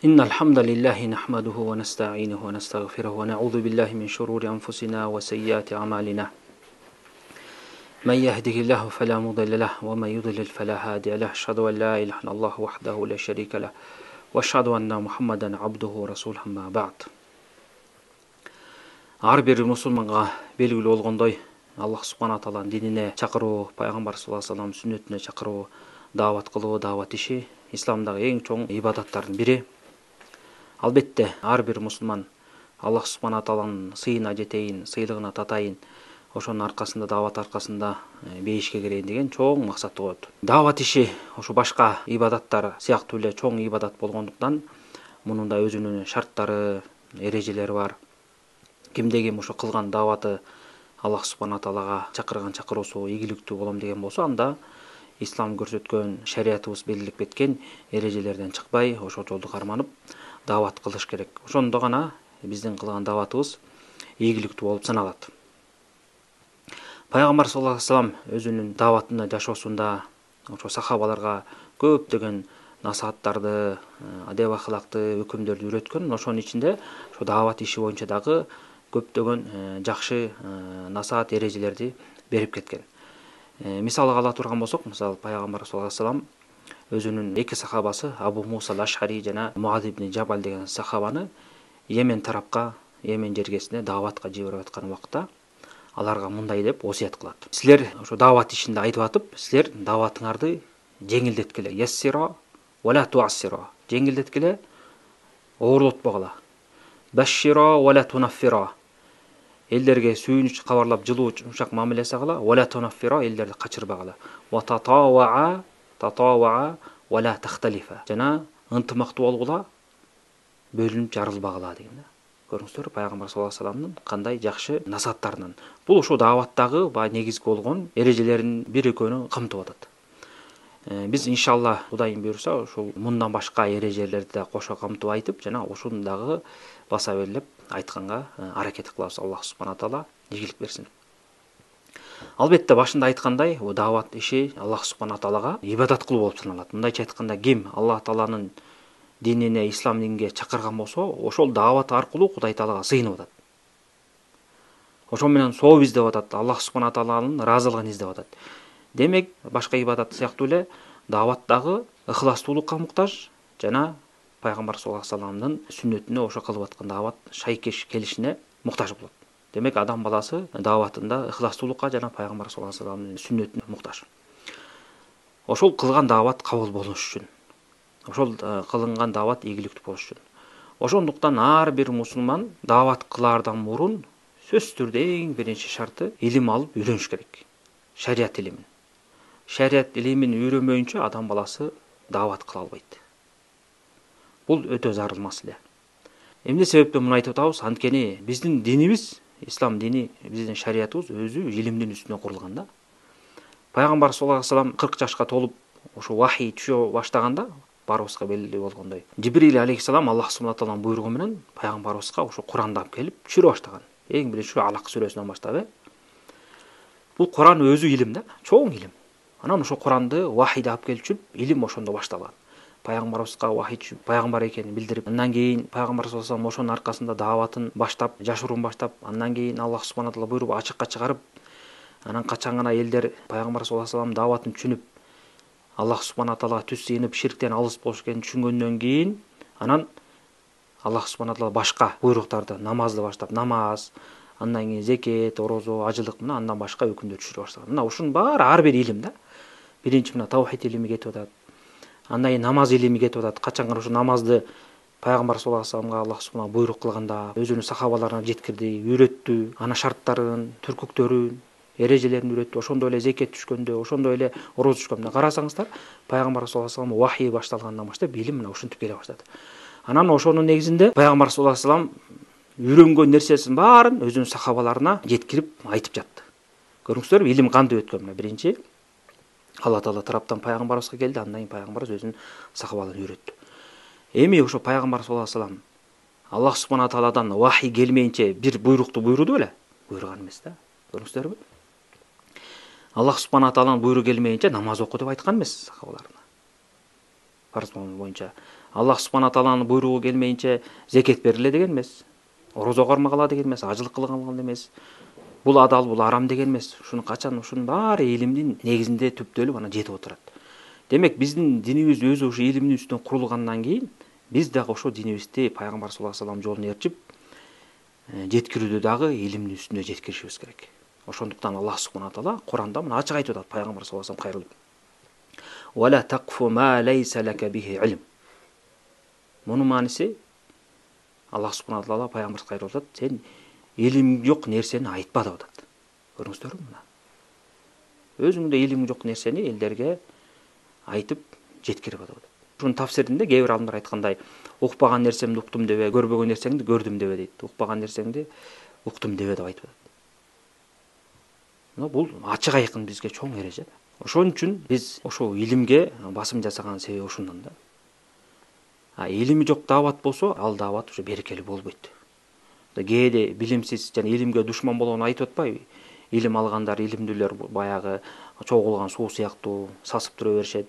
إن الحمد لله نحمده ونستعينه ونستغفره ونعوذ بالله من شرور أنفسنا وسيئات أعمالنا من يهده الله فلا مضل له ومن يضلل فلا هادي له أشهد أن لا إله إلا الله وحده لا شريك له وأشهد أن محمدا عبده ورسوله أما بعد. Ар бир мусулманга белгилүү болгондой, Аллах субхана тааланын динине чакыруу, пайгамбар саллаллаху алейхи вассалам сүннөтүнө чакыруу, даават кылуу, даават иши исламдагы эң чоң ибадаттардын бири. Албетте, ар бир мусулман Аллах субхана тааланын сыйына жетейин, сыйлыгына татайын, ошонун аркасында, даават аркасында бейишке кирейин деген чоң максатты коет. Даават иши ошо башка ибадаттар сыяктуу эле чоң ибадат болгондуктан мунун да өзүнүн шарттары, эрежелери бар. Кимде ким ошо кылган дааваты Аллах субхана таалага чакырган чакыруусу ийгиликтүү болом деген болсо, анда ислам көрсөткөн, шариятыбыз белгилеп кеткен эрежелерден чыкпай, ошол жолду карманып даават кылыш керек. Ошондо гана биздин кылган дааватыбыз ийгиликтүү болуп саналат. Пайгамбар саллаллаху алейхи вассалам өзүнүн дааватында, жашоосунда ошо сахабаларга көптөгөн насааттарды, адеп акылакты өкүмдөрдү үйрөткөн. Ошонун ичинде ошо даават иши боюнча дагы көптөгөн жакшы насаат эрежелерди берип кеткен. Мисалга ала турган болсок, мисалы пайгамбар саллаллаху алейхи вассалам өзүнүн эки сахабасы Абу Муса ал-Ашари жана Муаз ибн Жабал деген сахабаны Йемен тарапка, Йемен жергесине дааватка жиберип аткан убакта аларга мындай деп осуят кылат. Силер ошо даават ишинде айтып атып, силер дааватыңарды жеңилдеткиле. Яссира ва ла туассира. Жеңилдеткиле, оорлотпогула. Башшира ва ла тунаффира. Элдерге сүйүнүч кабарлап жылуу жумшак мамиле жасагыла. Ва ла тунаффира. Элдерди качырбагыла. Ва татаваа ва ла тахталифа. Жана ынтымактуу болгула, бөлүнүп жарылбагыла деген. Көрүңүздөр, пайгамбар саллаллаху алейхи вассаламдын кандай жакшы насааттарынан. Бул ошо дааваттагы негизги болгон эрежелердин бир экөөнү камтып атат. Биз иншалла Кудайым буйруса ошол мындан башка эрежелерди да кошо камтып айтып, жана ушуну дагы баса белгилеп айтканга аракет кылабыз. Аллах субхана таала ийгилик берсин. Албетте башында айткандай, даават иши Аллах субхана таалага ибадат кылуу болуп саналат. Мындайча айтканда, ким Аллах тааланын динине, ислам динине чакырган болсо, ошол даават аркылуу Кудай таалага сыйынып атат. Ошол менен сооп издеп атат, Аллах субхана тааланын ыраазылыгын издеп атат. Демек, башка ибадат сыяктуу эле дааваттагы ыхластуулукка муктаж жана пайгамбар саллаллаху алейхи вассаламдын сүннөтүнө ошо кылып аткан даават шайкеш келишине муктаж болот. Демек, адам баласы дааватында ыхластуулукка жана пайгамбар саллаллаху алейхи вассаламдын сүннөтүнө муктаж. Ошол кылган даават кабыл болуш үчүн, ошол кылынган даават ийгиликтүү болуш үчүн. Ошондуктан ар бир мусулман даават кылаардан мурун сөзсүз түрдө эң биринчи шарты илим алып үйрөнүш керек. Шарият илимин. Шарият илимин үйрөнбөйүнчө адам баласы даават кыла албайт. Бул өтө зарыл маселе. Эмне себептен муну айтып атабыз? Анткени биздин динибиз, ислам дини, биздин шариятыбыз өзү илимдин үстүнө курулган да. Пайгамбар саллаллаху алейхи вассалам 40 жашка толуп, ошо вахий түшө баштаганда, барыбызга белгилүү болгондой, Жибрил алейхиссалам Аллах субхана тааланын буйругу менен пайгамбарыбызга ошо Куранды алып келип түшүрө баштаган. Эң биринчи Алак сүрөсүнөн баштап, бул Куран өзү илим да, чоң илим. Анан ошо Куранды вахийди алып келип түшүп, илим ошондо башталган. Пайгамбарыбызга вахий түшүп, пайгамбар экенин билдирип, андан кийин пайгамбар саллаллаху алейхи вассалам ошонун аркасында дааватын баштап, жашыруун баштап, андан кийин Аллах субхана таала буйруп ачыкка чыгарып, анан качан гана элдер пайгамбар саллаллаху алейхи вассалам дааватын түшүнүп, Аллах субхана таалага түз сыйынып, ширктен алыс болуш экенин түшүнгөндөн кийин, анан Аллах субхана таала башка буйруктарды, намазды баштап, намаз, андан кийин зекет, орозо, ажылык менен андан башка өкүмдөр түшүрө баштаган. Мына ушунун баары ар бир илим да. Биринчи мына таухид илими кетип атат. Андан кийин намаз илими кетип атат. Качан ошо намазды пайгамбар саллаллаху алейхи вассаламга Аллах субхана буйрук кылганда, өзүнүн сахабаларына жеткирди, үйрөттү, ана шарттарын, түркүктөрүн, эрежелерин үйрөттү. Ошондой эле зекет түшкөндө, ошондой эле орозо түшкөндө карасаңыздар, пайгамбар саллаллаху алейхи вассалам вахий башталгандан баштап илим мына ушинтип келе баштады. Анан ошонун негизинде пайгамбар саллаллаху алейхи вассалам үйрөнгөн нерсесин баарын өзүнүн сахабаларына жеткирип айтып жатты. Көрүңүздөр, илим кандай өткөн? Мына биринчи Алла таала тараптан пайгамбарыбызга келди, андан кийин пайгамбарыбыз өзүнүн сахабаларына үйрөттү. Эми ошо пайгамбар саллаллаху алейхи вассалам Аллах субхана тааладан вахий келмейинче бир буйрукту буйруду беле? Буйруган эмес да. Көрүңүздөрбү? Аллах субхана тааладан буйрук келмейинче намаз оку деп айткан эмес сахабаларына. Фарз боюнча Аллах субхана тааланын буйругу келмейинче зекет бериле деген эмес, орозо кармагыла деген эмес, ажылык кылган эмес, бул адал, бул арам деген эмес. Ушуну качан ушунун баары илимдин негизинде түптөлүп анан жетип отурат. Демек биздин динибиз өзү ушу илимдин үстүнөн курулгандан кийин биз дагы ошо динибизди пайгамбар саллаллаху алейхи вассалам жолун ээрчип жеткирүүдө дагы илимдин үстүнө жеткиришибиз керек. Ошондуктан Аллах субхана таала Куранда мына ачык айтып атат пайгамбар саллаллаху алейхи вассалам кайрылып. Вала тaqfu ма laysa laka bihi ilm. Мунун мааниси Аллах субхана таала пайгамбарга кайрылып атат, сен илим жок нерсени айтпа деп атат. Көрүңүздөрбү мына. Өзүңдө илим жок нерсени элдерге айтып жеткирип атат. Ушунун тафсиринде кээ бир алдымдар айткандай, укпаган нерсемди уктум дебе, көрбөгөн нерсеңди көрдүм дебе дейт. Укпаган нерсеңди уктум дебе деп айтып атат. Бул ачык айкын бизге чоң эреже. Ошон үчүн биз ошо илимге басым жасаган себеби ушундан да. Илими жок даават болсо, ал даават уже берекелүү болбойт. Кээде билимсиз жана илимге душман болгон айтып атпайбы? Илим алгандар, илимдүүлөр баягы чогулган суу сыяктуу сасып тура беришет.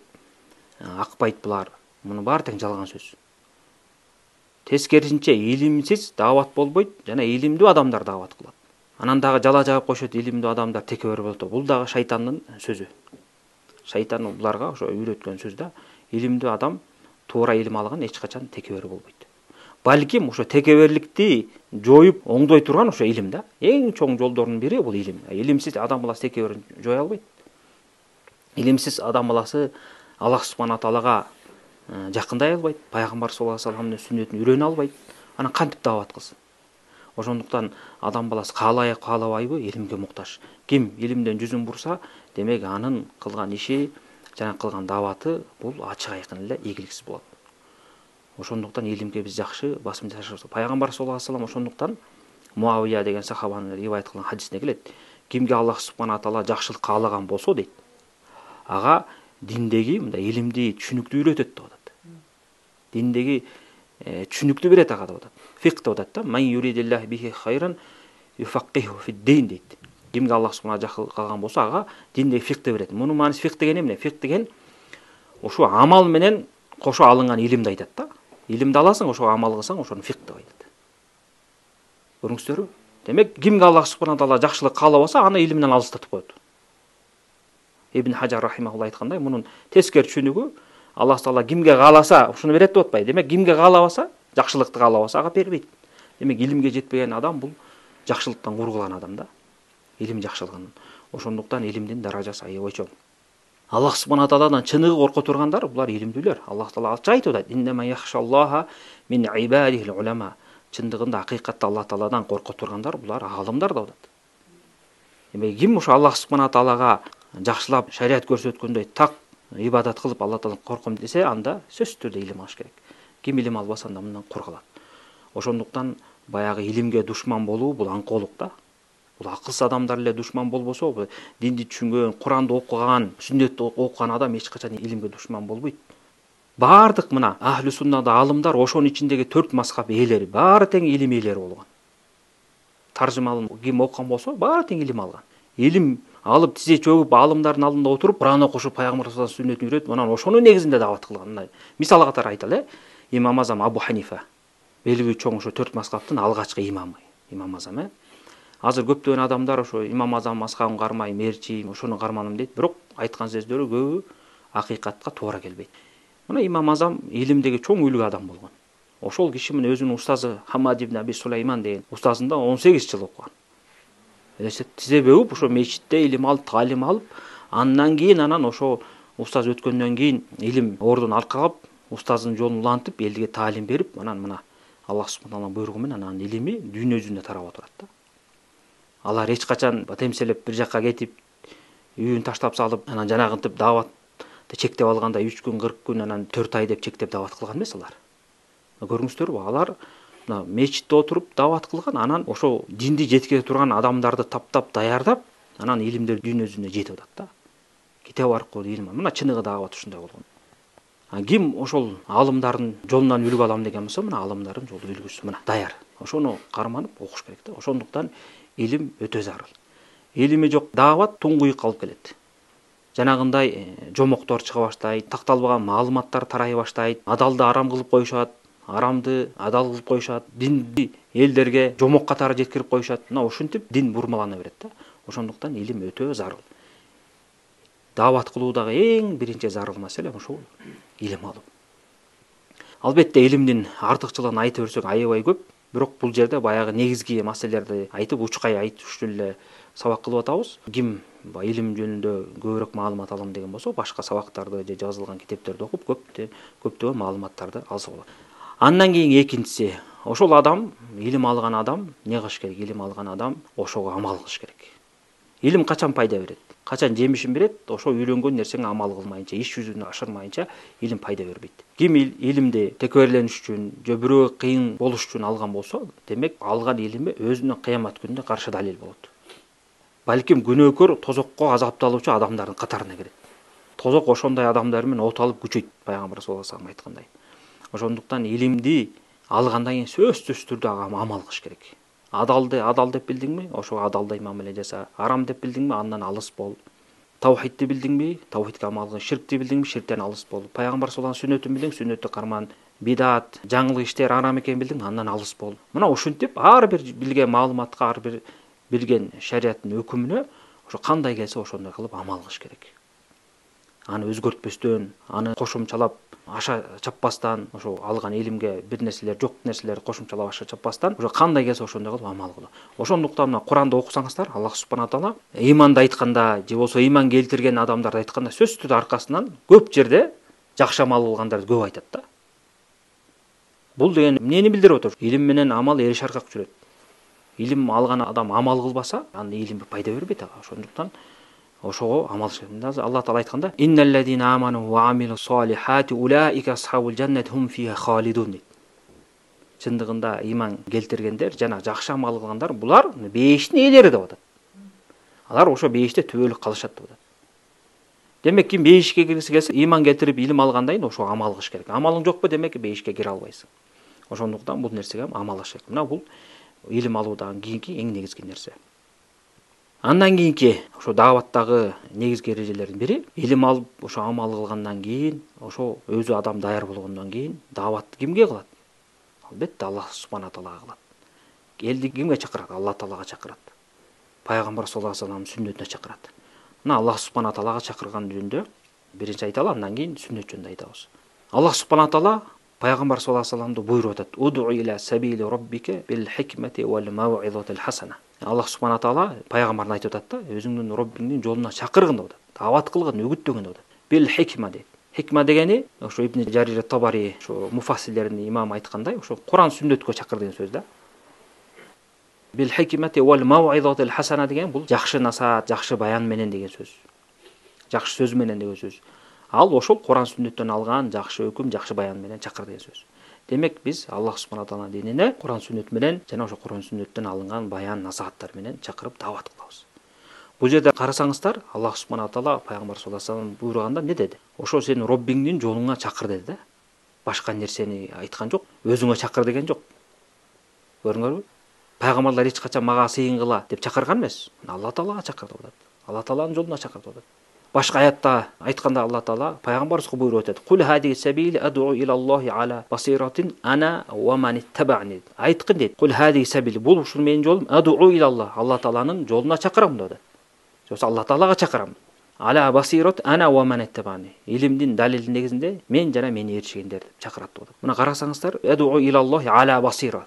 Акпайт булар. Муну баары тең жалган сөз. Тескерисинче илимсиз даават болбойт жана илимдүү адамдар даават кылат. Анан дагы жала жаап коюшат, илимдүү адамдар текебер болот. Бул дагы шайтандын сөзү. Шайтан буларга ошо үйрөткөн сөз да. Илимдүү адам туура илим алган эч качан текебер болбойт. Балким ошо текеберликти жоюп оңдой турган ошо илим да. Эң чоң жолдордун бири бул илим. Илимсиз адам баласы текеберин жоя албайт. Илимсиз адам баласы Аллах субхана таалага жакындай албайт, пайгамбар саллаллаху алейхи вассаламдын сүннөтүн үйрөнө албайт. Анан кантип даават кылсын? Ошондуктан адам баласы каалай каалабайбы илимге муктаж. Ким илимден жүзүн бурса, демек анын кылган иши жана кылган дааваты бул ачык айкын эле ийгиликсиз болот. Ошондуктан илимге биз жакшы басым жасашыбыз. Пайгамбар саллаллаху алейхи вассалам ошондуктан Муавия деген сахабанын риваят кылган хадисинде келет. Кимге Аллах субхана таала жакшылык каалаган болсо дейт, ага диндеги мындай илимди түшүнүктүү үйрөтөт деп атат. Диндеги түшүнүктүү берет ага деп атат. Фикх деп атат да. Ман юридиллахи бихи хайран юфаққиху фид-дин дейт. Кимге Аллах субхана жакшылык кылган болсо, ага диндеги фикхти берет. Мунун мааниси фикх деген эмне? Фикх деген ошо амал менен кошо алынган илимди айтат да. Илимди аласың, ошо амал кылсаң, ошону фикх деп айтат. Көрүңүздөрбү? Демек, кимге Аллах субхана таала жакшылык каалабаса, аны илимден алыстатып коет. Ибн Хаджар рахимахулла айткандай, мунун тескер түшүнүгү Аллах таала кимге кааласа, ушуну берет деп атпайбы? Демек, кимге каалабаса, жакшылыкты каалабаса, ага бербейт. Демек, илимге жетпеген адам бул жакшылыктан кургулган адам да. Илим жакшылыгын. Ошондуктан илимдин даражасы аябай чоң. Аллах субхана тааладан чыныгы корко тургандар булар илимдүүлөр. Аллах таала ачык айтып атат: "Иннама яхшаллаха мин ибадихил улама." Чындыгында акыйкатта Аллах тааладан корко тургандар булар аалымдар деп атат. Демек, ким ошо Аллах субхана таалага жакшылап шариат көрсөткөндөй так ибадат кылып Аллах тааладан корком десе, анда сөзсүз түрдө илим алыш керек. Ким илим албаса, анда мындан кургалат. Ошондуктан баягы илимге душман болуу бул аңкоолук да. Бул акылсыз адамдар эле душман болбосо, динди түшүнгөн, Куранды окуган, сүннөттү окуган адам эч качан илимге душман болбойт. Бардык мына ахлу суннада алымдар, ошонун ичиндеги 4 мазхаб ээлери баары тең илим ээлери болгон. Таржымалын ким окуган болсо, баары тең илим алган. Илим алып тизе чөгүп алымдардын алдында отуруп, Куран окушуп, пайгамбар саллаллаху алейхи вассалам сүннөтүн үйрөтүп, анан ошонун негизинде даават кылган. Мисал катары айталы, Имам Азам Абу Ханифа, белгилүү чоң ошо 4 мазхабтын алгачкы имамы, Имам Азам. Азыр көптөгөн адамдар ошо Имам Азам мазхабын кармайм, мерчийм, ошону карманым дейт, бирок айткан сөздөрү көбү акыйкатка туура келбейт. Мына Имам Азам илимдеги чоң үлгү адам болгон. Ошол киши менен өзүнүн устазы Хаммад ибн Аби Сулайман деген устазында 18 жыл окуган. Тизе бөгүп ошо мечитте илим алып, талим алып, андан кийин анан ошо устаз өткөндөн кийин илим ордун аркагап, устаздын жолун улантып, элге талим берип, анан мына Аллах субхана буйругу менен анан илими дүйнө жүзүнө тарап отурат да. Алар эч качан темселеп бир жакка кетип, үйүн таштап салып, анан жанагынтип дааватты чектеп алганда 3 күн, 40 күн, анан 4 ай деп чектеп даават кылган эмес алар. Көрүңүздөрбү? Алар мечитте отуруп даават кылган, анан ошо динди жеткире турган адамдарды таптап, даярдап, анан илимдер дүйнө жүзүнө жетип атат да. Китеп аркылуу илим. Мына чыныгы даават ушундай болгон. Ким ошол алымдардын жолунан үлгү алам деген болсо, мына алымдардын жолу үлгүсү мына даяр. Ошону карманып окуш керек да. Ошондуктан илим өтө зарыл. Илими жок даават туңгуюкка алып келет. жанагындай жомоктор чыга баштайт, такталбаган маалыматтар тарай баштайт, адалды арам кылып коюшат, арамды адал кылып коюшат, динди элдерге жомок катары жеткирип коюшат. Мына ушинтип дин бурмалана берет да. Ошондуктан илим өтө зарыл. Даават кылуудагы эң биринчи зарыл маселе ушул илим алуу. Албетте илимдин артыкчылыгын айта берсек аябай көп, бирок бул жерде баягы негизги маселелерди айтып, учкай айтып эле сабак кылып атабыз. Ким илим жөнүндө көбүрөөк маалымат алам деген болсо, башка сабактарды же жазылган китептерди окуп көптөгөн маалыматтарды алса болот. Андан кийин экинчиси, ошол адам, илим алган адам эмне кылыш керек? Илим алган адам ошого амал кылыш керек. Илим качан пайда берет? Качан жемишин берет? Ошо үйрөнгөн нерсеңе амал кылмайынча, иш жүзүнө ашырмайынча илим пайда бербейт. Ким илимди текеберлениш үчүн, же бирөөгө кыйын болуш үчүн алган болсо, демек алган илими өзүнө кыямат күнүндө каршы далил болот. Балким күнөөкөр, тозокко азапталуучу адамдардын катарына кирет. Тозок ошондой адамдар менен от алып күчөйт, пайгамбар саллаллаху алейхи вассалам айткандай. Ошондуктан илимди алгандан кийин сөзсүз түрдө амал кылыш керек. Адалды адал деп билдиңби? Ошого адалдай мамиле жаса. Арам деп билдиңби? Андан алыс бол. Таухидти билдиңби? Таухидке амал кыл. Ширкти билдиңби? Ширктен алыс бол. Пайгамбар саллаллаху алейхи сүннөтүн билдиң? Сүннөттү карман. Бидат, жаңылык иштер арам экенин билдиң? Андан алыс бол. Мына ушинтип ар бир билген маалыматка, ар бир билген шариаттын өкүмүнө ошо кандай келсе ошондой кылып амал кылыш керек. Аны өзгөртпөстөн, аны кошумчалап аша чаппастан, ошо алган илимге бир нерселер жок нерселерди кошумчалап аша чаппастан, ошо кандай келсе ошондой кылып амал кылуу. Ошондуктан мына Куранды окусаңыздар, Аллах субхана таала ыйманды айтканда, же болбосо ыйман келтирген адамдарды айтканда сөзсүз түрдө аркасынан көп жерде жакшы амал кылгандарды көп айтат да. Бул деген эмнени билдирип отур? Илим менен амал эри шаркак жүрөт. Илим алган адам амал кылбаса, анда илим пайда бербейт ага. Ошондуктан ошого амал кылыш. Алла таала айтканда: "Инналлазина аману ва амилус солихати улаика асхабул жаннати хум фиха халидун" дейт. Чындыгында ыйман келтиргендер, жана жакшы амал кылгандар, булар бейиштин ээлери деп атат. Алар ошо бейиште түбөлүк калышат деп атат. Демек ким бейишке киргиси келсе, ыйман келтирип илим алгандан кийин ошого амал кылыш керек. Амалың жокпу, демек бейишке кире албайсың. Ошондуктан бул нерсеге амал кылыш керек. Мына бул илим алуудан кийинки эң негизги нерсе. Андан кийинки ошо дааваттагы негизги эрежелердин бири, илим алып, ошо амал кылгандан кийин, ошо өзү адам даяр болгондон кийин дааватты кимге кылат? Албетте Аллах субхана таалага кылат. Элди кимге чакырат? Алла таалага чакырат. Пайгамбар саллаллаху алейхи вассаламдын сүннөтүнө чакырат. Мына Аллах субхана таалага чакырган жөнүндө биринчи айталы, андан кийин сүннөт жөнүндө айтабыз. Аллах субхана таала Пайгамбар саллаллаху алейхи вассаламды буйруп атат: "Уду иля сабили раббика бил хикмати вал мауизатил хасана." Аллах субхана таала пайгамбарына айтып атат да, өзүңдүн Роббиңдин жолуна чакыргын деп атат. Даават кылгын, үгүттөгүн деп атат. Бил хикма дейт. Хикма дегени ошо Ибн Жарир Табари, ошо муфассирлердин имамы айткандай, ошо Куран сүннөткө чакыр деген сөз да. Бил хикмати вал мауизатил хасана деген бул жакшы насаат, жакшы баян менен деген сөз. Жакшы сөз менен деген сөз. Ал ошол Куран сүннөттөн алган жакшы өкүм, жакшы баян менен чакыр деген сөз. Демек биз Аллах субхана тааланын динине Куран сүннөт менен жана ошо Куран сүннөттөн алынган баян насааттар менен чакырып даават кылабыз. Бул жерде карасаңыздар, Аллах субхана таала пайгамбар саллаллаху алейхи вассалам буйруганда эмне деди? Ошо сен Роббиңдин жолуңа чакыр деди да. Башка нерсени айткан жок, өзүңө чакыр деген жок. Көрдүңөрбү? Пайгамбарлар эч качан мага сыйынгыла деп чакырган эмес. Алла таалага чакыр деп атат. Алла тааланын жолуна чакыр деп атат. Башка аятта айтканда Алла таала пайгамбарыбызга буйруп атат: "Кул хади сабили аду илаллахи ала басиратин ана ва ман иттабани." Айткын дейт. "Кул хади сабили" бул ушул менин жолум, аду илаллах, Алла тааланын жолуна чакырам деп атат. Жоксо Алла таалага чакырам. Ала басират ана ва ман иттабани. Илимдин далилдин негизинде мен жана мени ээрчигендер деп чакырат деп атат. Мына карасаңыздар, аду илаллахи ала басира.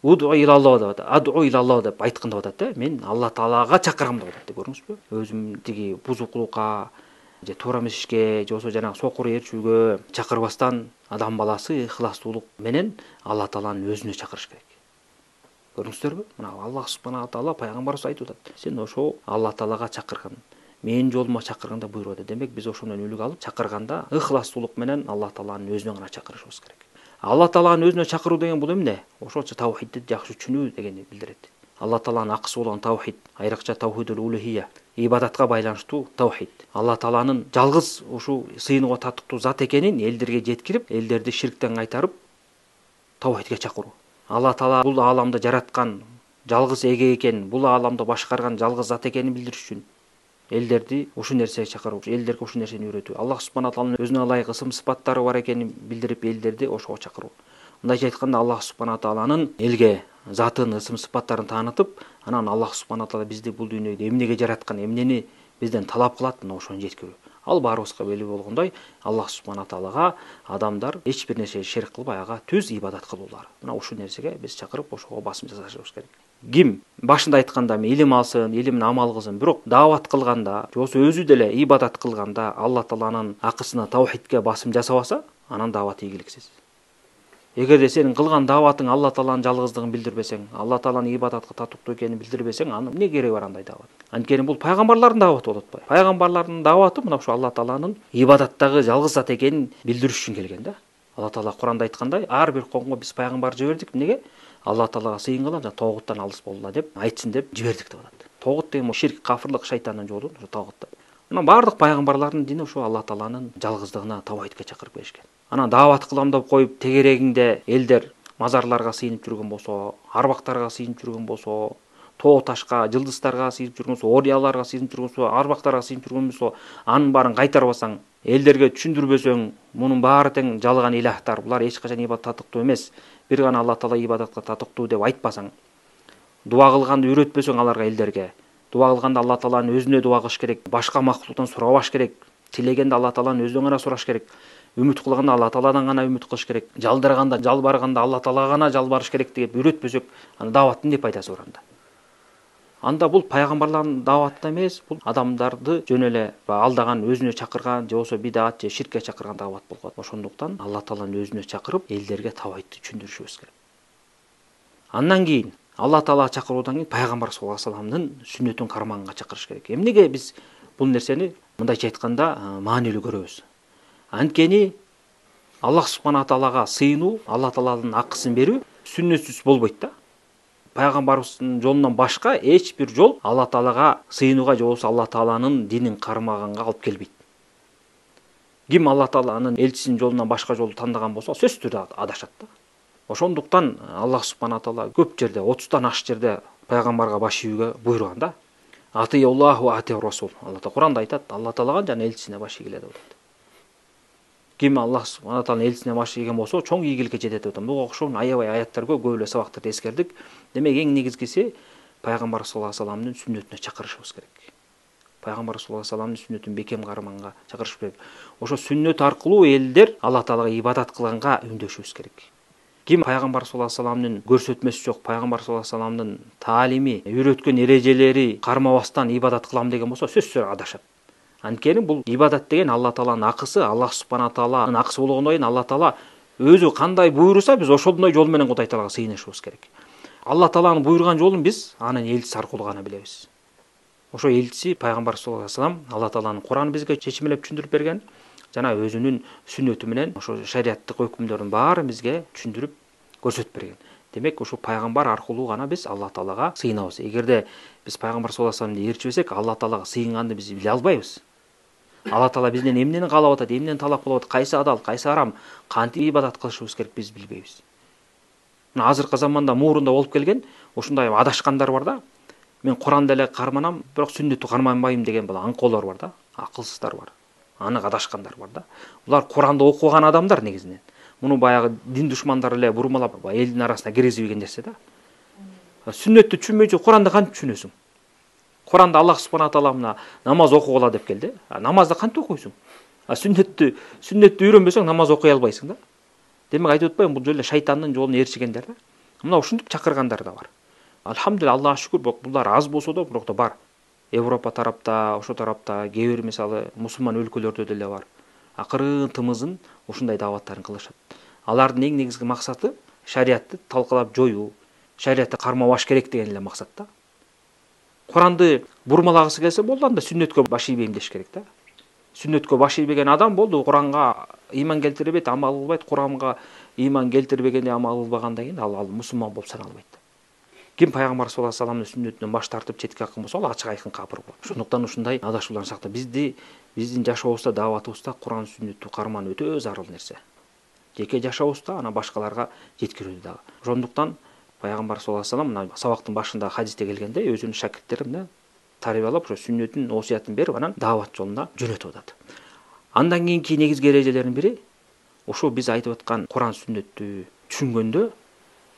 Уду илаллах деп атат. Аду илаллах деп айткын деп атат да. Мен Алла таалага чакырам деп атат. Көрдүңүзбү? Өзүм тиги бузукулукка, же туура эмес ишке, же болбосо жанагы сокур ээрчүүгө чакырбастан адам баласы ыхластуулук менен Алла тааланын өзүнө чакырыш керек. Көрдүңүздөрбү? Мына Аллах субхана таала пайгамбарыбыз айтып атат: "Сен ошо Алла таалага чакырган, менин жолума чакырганда буйруп атат." Демек биз ошондон үлгү алып чакырганда ыхластуулук менен Алла тааланын өзүнө гана чакырышыбыз керек. Алла тааланын өзүнө чакыруу деген бул эмне? Ошолчо таухидти жакшы түшүнүү дегенди билдирет. Алла тааланын акысы болгон таухид, айрыкча таухидул улухия, ибадатка байланыштуу таухид. Алла тааланын жалгыз ушул сыйынууга татыктуу зат экенин элдерге жеткирип, элдерди ширктен кайтарып таухидке чакыруу. Алла таала бул ааламды жараткан жалгыз эге экен, бул ааламды башкарган жалгыз зат экенин билдириш үчүн элдерди ушул нерсеге чакыруу, элдерге ушул нерсени үйрөтүү, Аллах субхана тааlanын өзүнө ылайык ысым сыпаттары бар экенин билдирип, элдерди ошого чакыруу. Мындайча айтканда, Аллах субхана тааlanын элге затын, ысым сыпаттарын таанытып, анан Аллах субхана таала бизди бул дүйнөдө эмнеге жараткан, эмнени бизден талап кылат, мына ошону жеткирүү. Ал баарыбызга белгилүү болгондой, Аллах субхана таалага адамдар эч бир нерсеге шерик кылбай ага түз ибадат кылуулар. Мына ушул нерсеге биз чакырып, ошого басым жасашыбыз керек. Ким башында айтканда илим алсын, илимин амал кылсын, бирок даават кылганда, жосу өзү деле ибадат кылганда Алла тааланын акысына, таухидке басым жасабаса, анан даават ийгиликсиз. Эгерде сенин кылган дааватың Алла тааланын жалгыздыгын билдирбесең, Алла тааланын ибадатка татыктуу экенин билдирбесең, анын эмне кереги бар андай даават? Анткени бул пайгамбарлардын дааваты болуп атпайбы? Пайгамбарлардын дааваты мына ушу Алла тааланын ибадаттагы жалгыз зат экенин билдириш үчүн келген да. Алла таала Куранда айткандай, ар бир коомго биз пайгамбар жибердик. Эмнеге? Алла таалага сыйынгыла жана тоогуттан алыс болгула деп айтсын деп жибердик деп атат. Тоогут деген ширк, кафырлык, шайтандын жолу, ушу тоогут. Анан бардык пайгамбарлардын дини ушу Алла тааланын жалгыздыгына, таухидке чакырып келишкен. Анан даават кылам деп коюп, тегерегинде элдер мазарларга сыйынып жүргөн болсо, арбактарга сыйынып жүргөн болсо, тоо ташка, жылдыздарга сыйынып жүргөн болсо, орияларга сыйынып жүргөн болсо, арбактарга сыйынып жүргөн болсо, анын баарын кайтарбасаң, элдерге түшүндүрбөсөң, мунун баары тең жалган илахтар, булар эч качан ибадат татыктуу эмес, бир гана Алла таала ибадатка татыктуу деп айтпасаң, дуа кылганды үйрөтпөсөң аларга, элдерге, дуа кылганда Алла тааланын өзүнө дуа кылыш керек, башка мактуктан сурабаш керек, тилегенде Алла тааланын өзүнөн гана сураш керек, үмүт кылганда Алла тааладан гана үмүт кылыш керек, жалдырганда, жалбарганда Алла таалага гана жалбарыш керек деп үйрөтпөсөк, аны дааваттын эмне пайдасы бар анда? Анда бул пайгамбарлардын дааваты эмес, бул адамдарды жөн эле алдаган, өзүнө чакырган, же болбосо бидат же ширкке чакырган даават болуп калат. Ошондуктан Алла тааланын өзүнө чакырып, элдерге таухидти түшүндүрүшүбүз керек. Андан кийин Алла таалага чакыруудан кийин пайгамбар саллаллаху алейхи вассаламдын сүннөтүн кармаганга чакырыш керек. Эмнеге биз бул нерсени мындайча айтканда маанилүү көрөбүз? Анткени Аллах субхана таалага сыйынуу, Алла тааланын акысын берүү сүннөтсүз болбойт да. Пайгамбарыбыздын жолунан башка эч бир жол Алла таалага сыйынууга же болбосо Алла тааланын динин кармаганга алып келбейт. Ким Алла тааланын элчисинин жолунан башка жолду тандаган болсо, сөзсүз түрдө адашат да. Ошондуктан Аллах субхана таала көп жерде, 30тан ашык жерде пайгамбарга баш ийүүгө буйруган да. Ати Аллаху ва ати Расул. Алла таала Куранда айтат, Алла таалага жана элчисине баш ийгиле деп атат. Ким Аллах субхана тааланын элчисине баш ийген болсо, чоң ийгиликке жетет деп атат. Буга окшогон аябай аяттар көп эле сабактарды эскердик. Демек эң негизгиси пайгамбар саллаллаху алейхи вассаламдын сүннөтүнө чакырышыбыз керек. Пайгамбар саллаллаху алейхи вассаламдын сүннөтүн бекем кармаганга чакырышыбыз керек. Ошо сүннөт аркылуу элдер Алла таалага ибадат кылганга үндөшүбүз керек. Ким пайгамбар саллаллаху алейхи вассаламдын көрсөтмөсү жок, пайгамбар саллаллаху алейхи вассаламдын таалими, үйрөткөн эрежелери кармабастан ибадат кылам деген болсо, сөзсүз адашат. Анткени бул ибадат деген Алла тааланын акысы, Аллах субхана тааланын акысы болгондон кийин Алла таала өзү кандай буйруса, биз ошондой жол менен Кудай таалага сыйынышыбыз керек. Алла тааланын буйруган жолун биз анын элчиси аркылуу гана билебиз. Ошо элчиси пайгамбар саллаллаху алейхи вассалам Алла тааланын Кур'аны бизге чечимелеп түшүндүрүп берген, жана өзүнүн сүннөтү менен ошо шариаттык өкүмдөрдүн баарын бизге түшүндүрүп көрсөтүп берген. Демек ошо пайгамбар аркылуу гана биз Алла таалага сыйынабыз. Эгерде биз пайгамбар саллаллаху алейхи вассаламды ээрчибесек, Алла таалага сыйынганды биз биле албайбыз. Алла таала бизден эмнени каалап атат, эмнени талап кылып атат, кайсы адал, кайсы арам, кантип ибадат кылышыбыз керек биз билбейбиз. Мына азыркы заманда муурунда болуп келген ушундай адашкандар бар да. Мен Куранды эле карманам, бирок сүннөттү карманбайм деген бул аңкоолор бар да, акылсыздар бар. Анык адашкандар бар да. Булар Куранды окуган адамдар негизинен. Муну баягы дин душмандары эле бурмалап элдин арасына киргизип нерсе да. Сүннөттү түшүнбөйчү Куранды кантип түшүнөсүң? Куранда Аллах субхана таала мына намаз окугула деп келди. Намазды кантип окуйсуң? Сүннөттү үйрөнбөсөң намаз окуй албайсың да. Демек айтып атпаймынбы, бул жолу шайтандын жолуна ээрчигендер да. Мына ушинтип чакыргандар да бар. Алхамдулилlah, Аллага шүкүр, булар аз болсо да, бирок да бар. Европа тарапта, ошо тарапта, кээ бир мисалы мусулман өлкөлөрдө деле бар. Акырын тымызын ушундай дааваттарын кылышат. Алардын эң негизги максаты шариатты талкалап жоюу, шариатты кармабаш керек деген эле максат да. Куранды бурмалагысы келсе болду, анда сүннөткө баш ийбейм деш керек да. Сүннөткө баш ийбеген адам болду, Куранга ыйман келтирбейт, амал кылбайт, Куранга ыйман келтирбегенде амал кылбагандан кийин ал мусулман болуп саналбайт. Ким пайгамбар саллаллаху алейхи вассаламдын сүннөтүнөн баш тартып четке аккан болсо, ал ачык айкын капыр болот. Ошондуктан ушундай адашуулардан сактап, биздин жашообузда, дааватыбызда Куран сүннөттү кармануу өтө зарыл нерсе. Жеке жашообузда, анан башкаларга жеткирүүдө дагы. Ошондуктан пайгамбар саллаллаху алейхи вассалам мына сабактын башында хадисте келгендей, өзүнүн шакирттери мына тарбиялап ошо сүннөтүн осуятын берип анан даават жолуна жөнөтүп атат. Андан кийинки негизги эрежелердин бири ошо биз айтып аткан Куран сүннөттү түшүнгөндө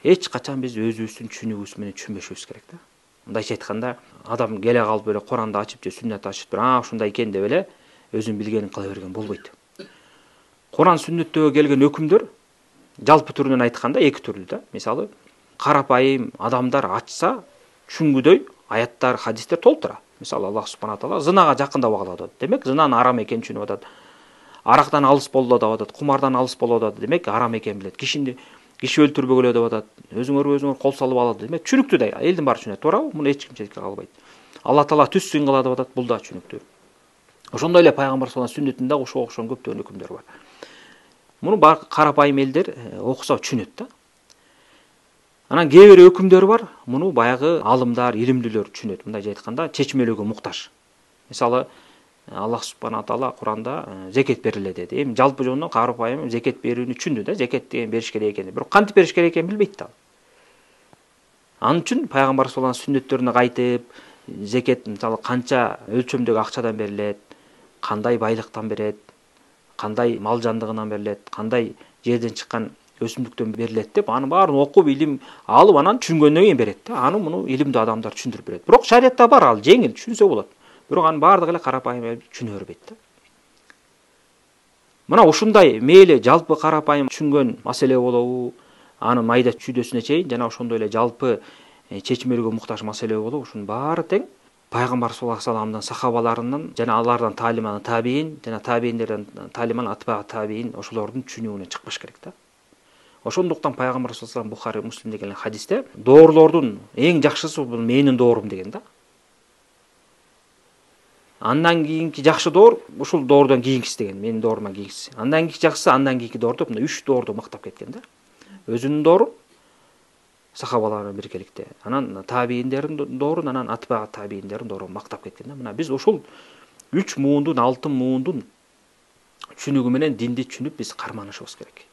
эч качан биз өзүбүздүн түшүнүгүбүз менен түшүнбөшүбүз керек да. Мындайча айтканда, адам келе калып эле Куранды ачып же сүннөтү ачып ушундай экен деп эле өзүнүн билгенин кыла берген болбойт. Куран сүннөттөгө келген өкүмдөр жалпы түрүнөн айтканда эки түрлүү да. Мисалы, карапайым адамдар ачса түшүнгүдөй аяттар, хадистер толтура. Мисалы, Аллах субхана таала зынага жакындабагыла деп атат. Демек, зынанын арам экенин түшүнүп атат. Арактан алыс болула деп атат, кумардан алыс болула деп атат. Демек, арам экенин билет. Киши өлтүрбөгүлө деп атат. Өзүңөр кол салып алат. Демек, түшүнүктүү да. Элдин баары түшүнөт, туурабы? Муну эч ким четке калбайт. Алла таала түз сыйын кыла деп атат. Бул да түшүнүктүү. Ошондой эле пайгамбар саллаллаху алейхи вассалам сүннөтүндө ошого окшогон көптөгөн өкүмдөр бар. Муну карапайым элдер окуса түшүнөт да. Анан кээ бир өкүмдөр бар, муну баягы алымдар, илимдүүлөр түшүнөт. Мындайча айтканда, чечмелөөгө муктаж. Мисалы, Аллах субхана таала Куранда зекет бериле деди. Эми жалпы жолунан карапайым зекет берүүнү түшүндү да, зекет деген бериш керек экенин. Бирок кантип бериш керек экенин билбейт да. Анын үчүн пайгамбар саллаллаху алейхи вассалам сүннөттөрүнө кайтып, зекет мисалы канча өлчөмдөгү акчадан берилет, кандай байлыктан берет, кандай мал жандыгынан берилет, кандай жерден чыккан өсүмдүктөн берилет деп, анын баарын окуп, илим алып, анан түшүнгөндөн кийин берет да. Аны муну илимдүү адамдар түшүндүрүп берет. Бирок шариятта бар, ал жеңил, түшүнсө болот. Бирок анын баардыгы эле карапайым түшүнө бербейт да. Мына ушундай мейли жалпы карапайым түшүнгөн маселе болобу, анын майда чүйдөсүнө чейин жана ошондой эле жалпы чечмелөөгө муктаж маселе болобу, ушунун баары тең пайгамбар саллаллаху алейхи вассаламдын сахабаларынын жана алардан таалим алган табиин жана табииндерден таалим алган атбаа табиин ошолордун түшүнүгүнөн чыкпаш керек да. Ошондуктан пайгамбар саллаллаху алейхи вассалам Бухари, Муслимде келген хадисте доорлордун эң жакшысы бул менин доорум деген да. Андан кийинки жакшы доор ушул доордон кийинкиси деген, менин доорумдан кийинкиси. Андан кийинки жакшысы, андан кийинки доор деп, мына 3 доорду мактап кеткен да. Өзүнүн доорун, сахабаларынын биргеликте, анан табииндердин доорун, анан атбаа табииндердин доорун мактап кеткен да. Мына биз ушул 3 муундун, алтын муундун түшүнүгү менен динди түшүнүп биз карманышыбыз керек.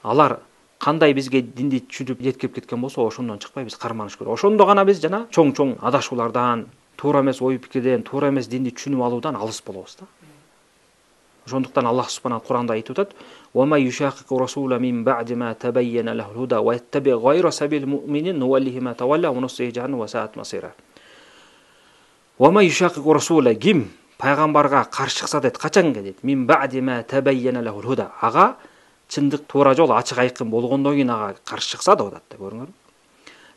Алар кандай бизге динди түшүнүп жеткирип кеткен болсо, ошондон чыкпай биз карманыш керек. Ошондо гана биз жана чоң адашуулардан, туура эмес ой пикирден, туура эмес динди түшүнүп алуудан алыс болобуз да. Ошондуктан Аллах субхана Куранда айтып атат: "Ва ма юшакику расула мин ба'ди ма табайяна лахул худа ва яттаби гайра сабил му'минин нуваллихи ма тавалла ва нуслихи джаханнам ва саат масира." Ва ма юшакику расула, ким пайгамбарга каршы чыкса дейт, качан дейт? Мин ба'ди ма табайяна лахул худа. Ага чындык туура жол ачык айкын болгондон кийин ага каршы чыкса деп атат да, көрүңөр.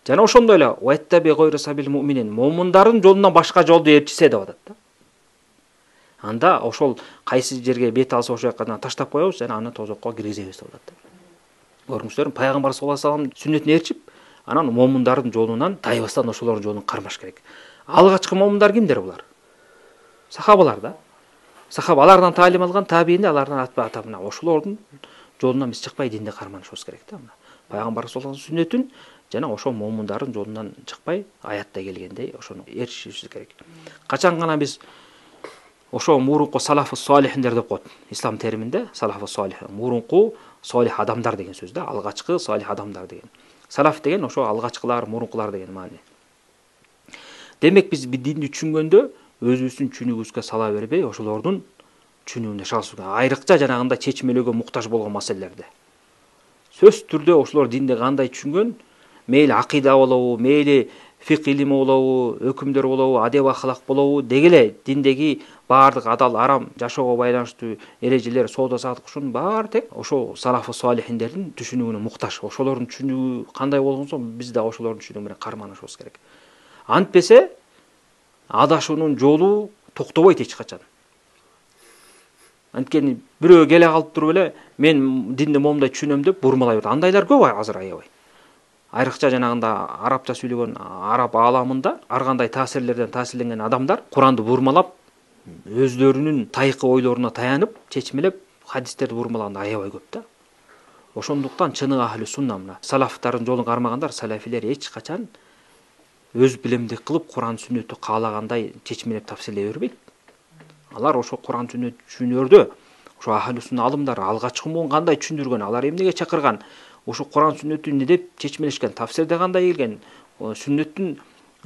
Жана ошондой эле ваттаби гайра сабил му'минин, му'миндардын жолунан башка жолду ээрчисе деп атат да. Анда ошол кайсы жерге бет алса ошол жака таштап коебуз жана аны тозокко киргизебиз деп атат да. Көрүңүздөр, пайгамбар саллаллаху алейхи вассалам сүннөтүн ээрчип, анан му'миндардын жолунан тайбастан ошолордун жолун кармаш керек. Алгачкы му'миндар кимдер булар? Сахабалар да. Сахабалардан таалим алган табиинде, алардан атбаа табиин, ошолордун жолунан биз чыкпай динди карманышыбыз керек да. Пайгамбар саллаллаху алейхи вассалам сүннөтүн жана ошол му'миндардын жолунан чыкпай, аятта келгендей ошону ээрчишибиз керек. Качан гана биз ошо мурунку салафы солихиндер деп коет. Ислам терминде салафы солих, мурунку солих адамдар деген сөз да, алгачкы солих адамдар деген. Салаф деген ошо алгачкылар, мурункулар деген маани. Демек биз динди түшүнгөндө өзүбүздүн түшүнүгүбүзгө сала бербей, ошолордун түшүнүгүнө шалышып, айрыкча жанагындай чечмелөөгө муктаж болгон маселелерде. Сөз түрдө ошолор динди кандай түшүнгөн, мейли акыйда болобу, мейли фик илими болобу, өкүмдөр болобу, адеп ахлак болобу, деги эле диндеги баардык адал арам жашоого байланыштуу эрежелер, соода саттык ушунун баары тең ошол салафы солихиндердин түшүнүгүнө муктаж. Ошолордун түшүнүгү кандай болгонсо, биз да ошолордун түшүнүгү менен карманышыбыз керек. Антпесе адашуунун жолу токтобойт эч качан. Анткени бирөө келе калып туруп эле мен динди момундай түшүнөм деп бурмалай берет. Андайлар көп азыр аябай. Айрыкча жанагында арабча сүйлөгөн араб ааламында ар кандай таасирлерден таасирленген адамдар Куранды бурмалап, өздөрүнүн тайкы ойлоруна таянып, чечмелеп хадистерди бурмалаганда аябай көп да. Ошондуктан чыныгы ахли сунна, мына салафтардын жолун кармагандар, салафилер эч качан өз билемдик кылып Куран сүннөттү каалагандай чечмелеп тафсирлей бербейт. Алар ошо Куран сүннөт түшүнөрдө, ошо ахли сунна алымдары алгачкы муун кандай түшүндүргөн, алар эмнеге чакырган, ошо Куран сүннөттү эмне деп чечмелешкен, тафсирде кандай келген, сүннөттүн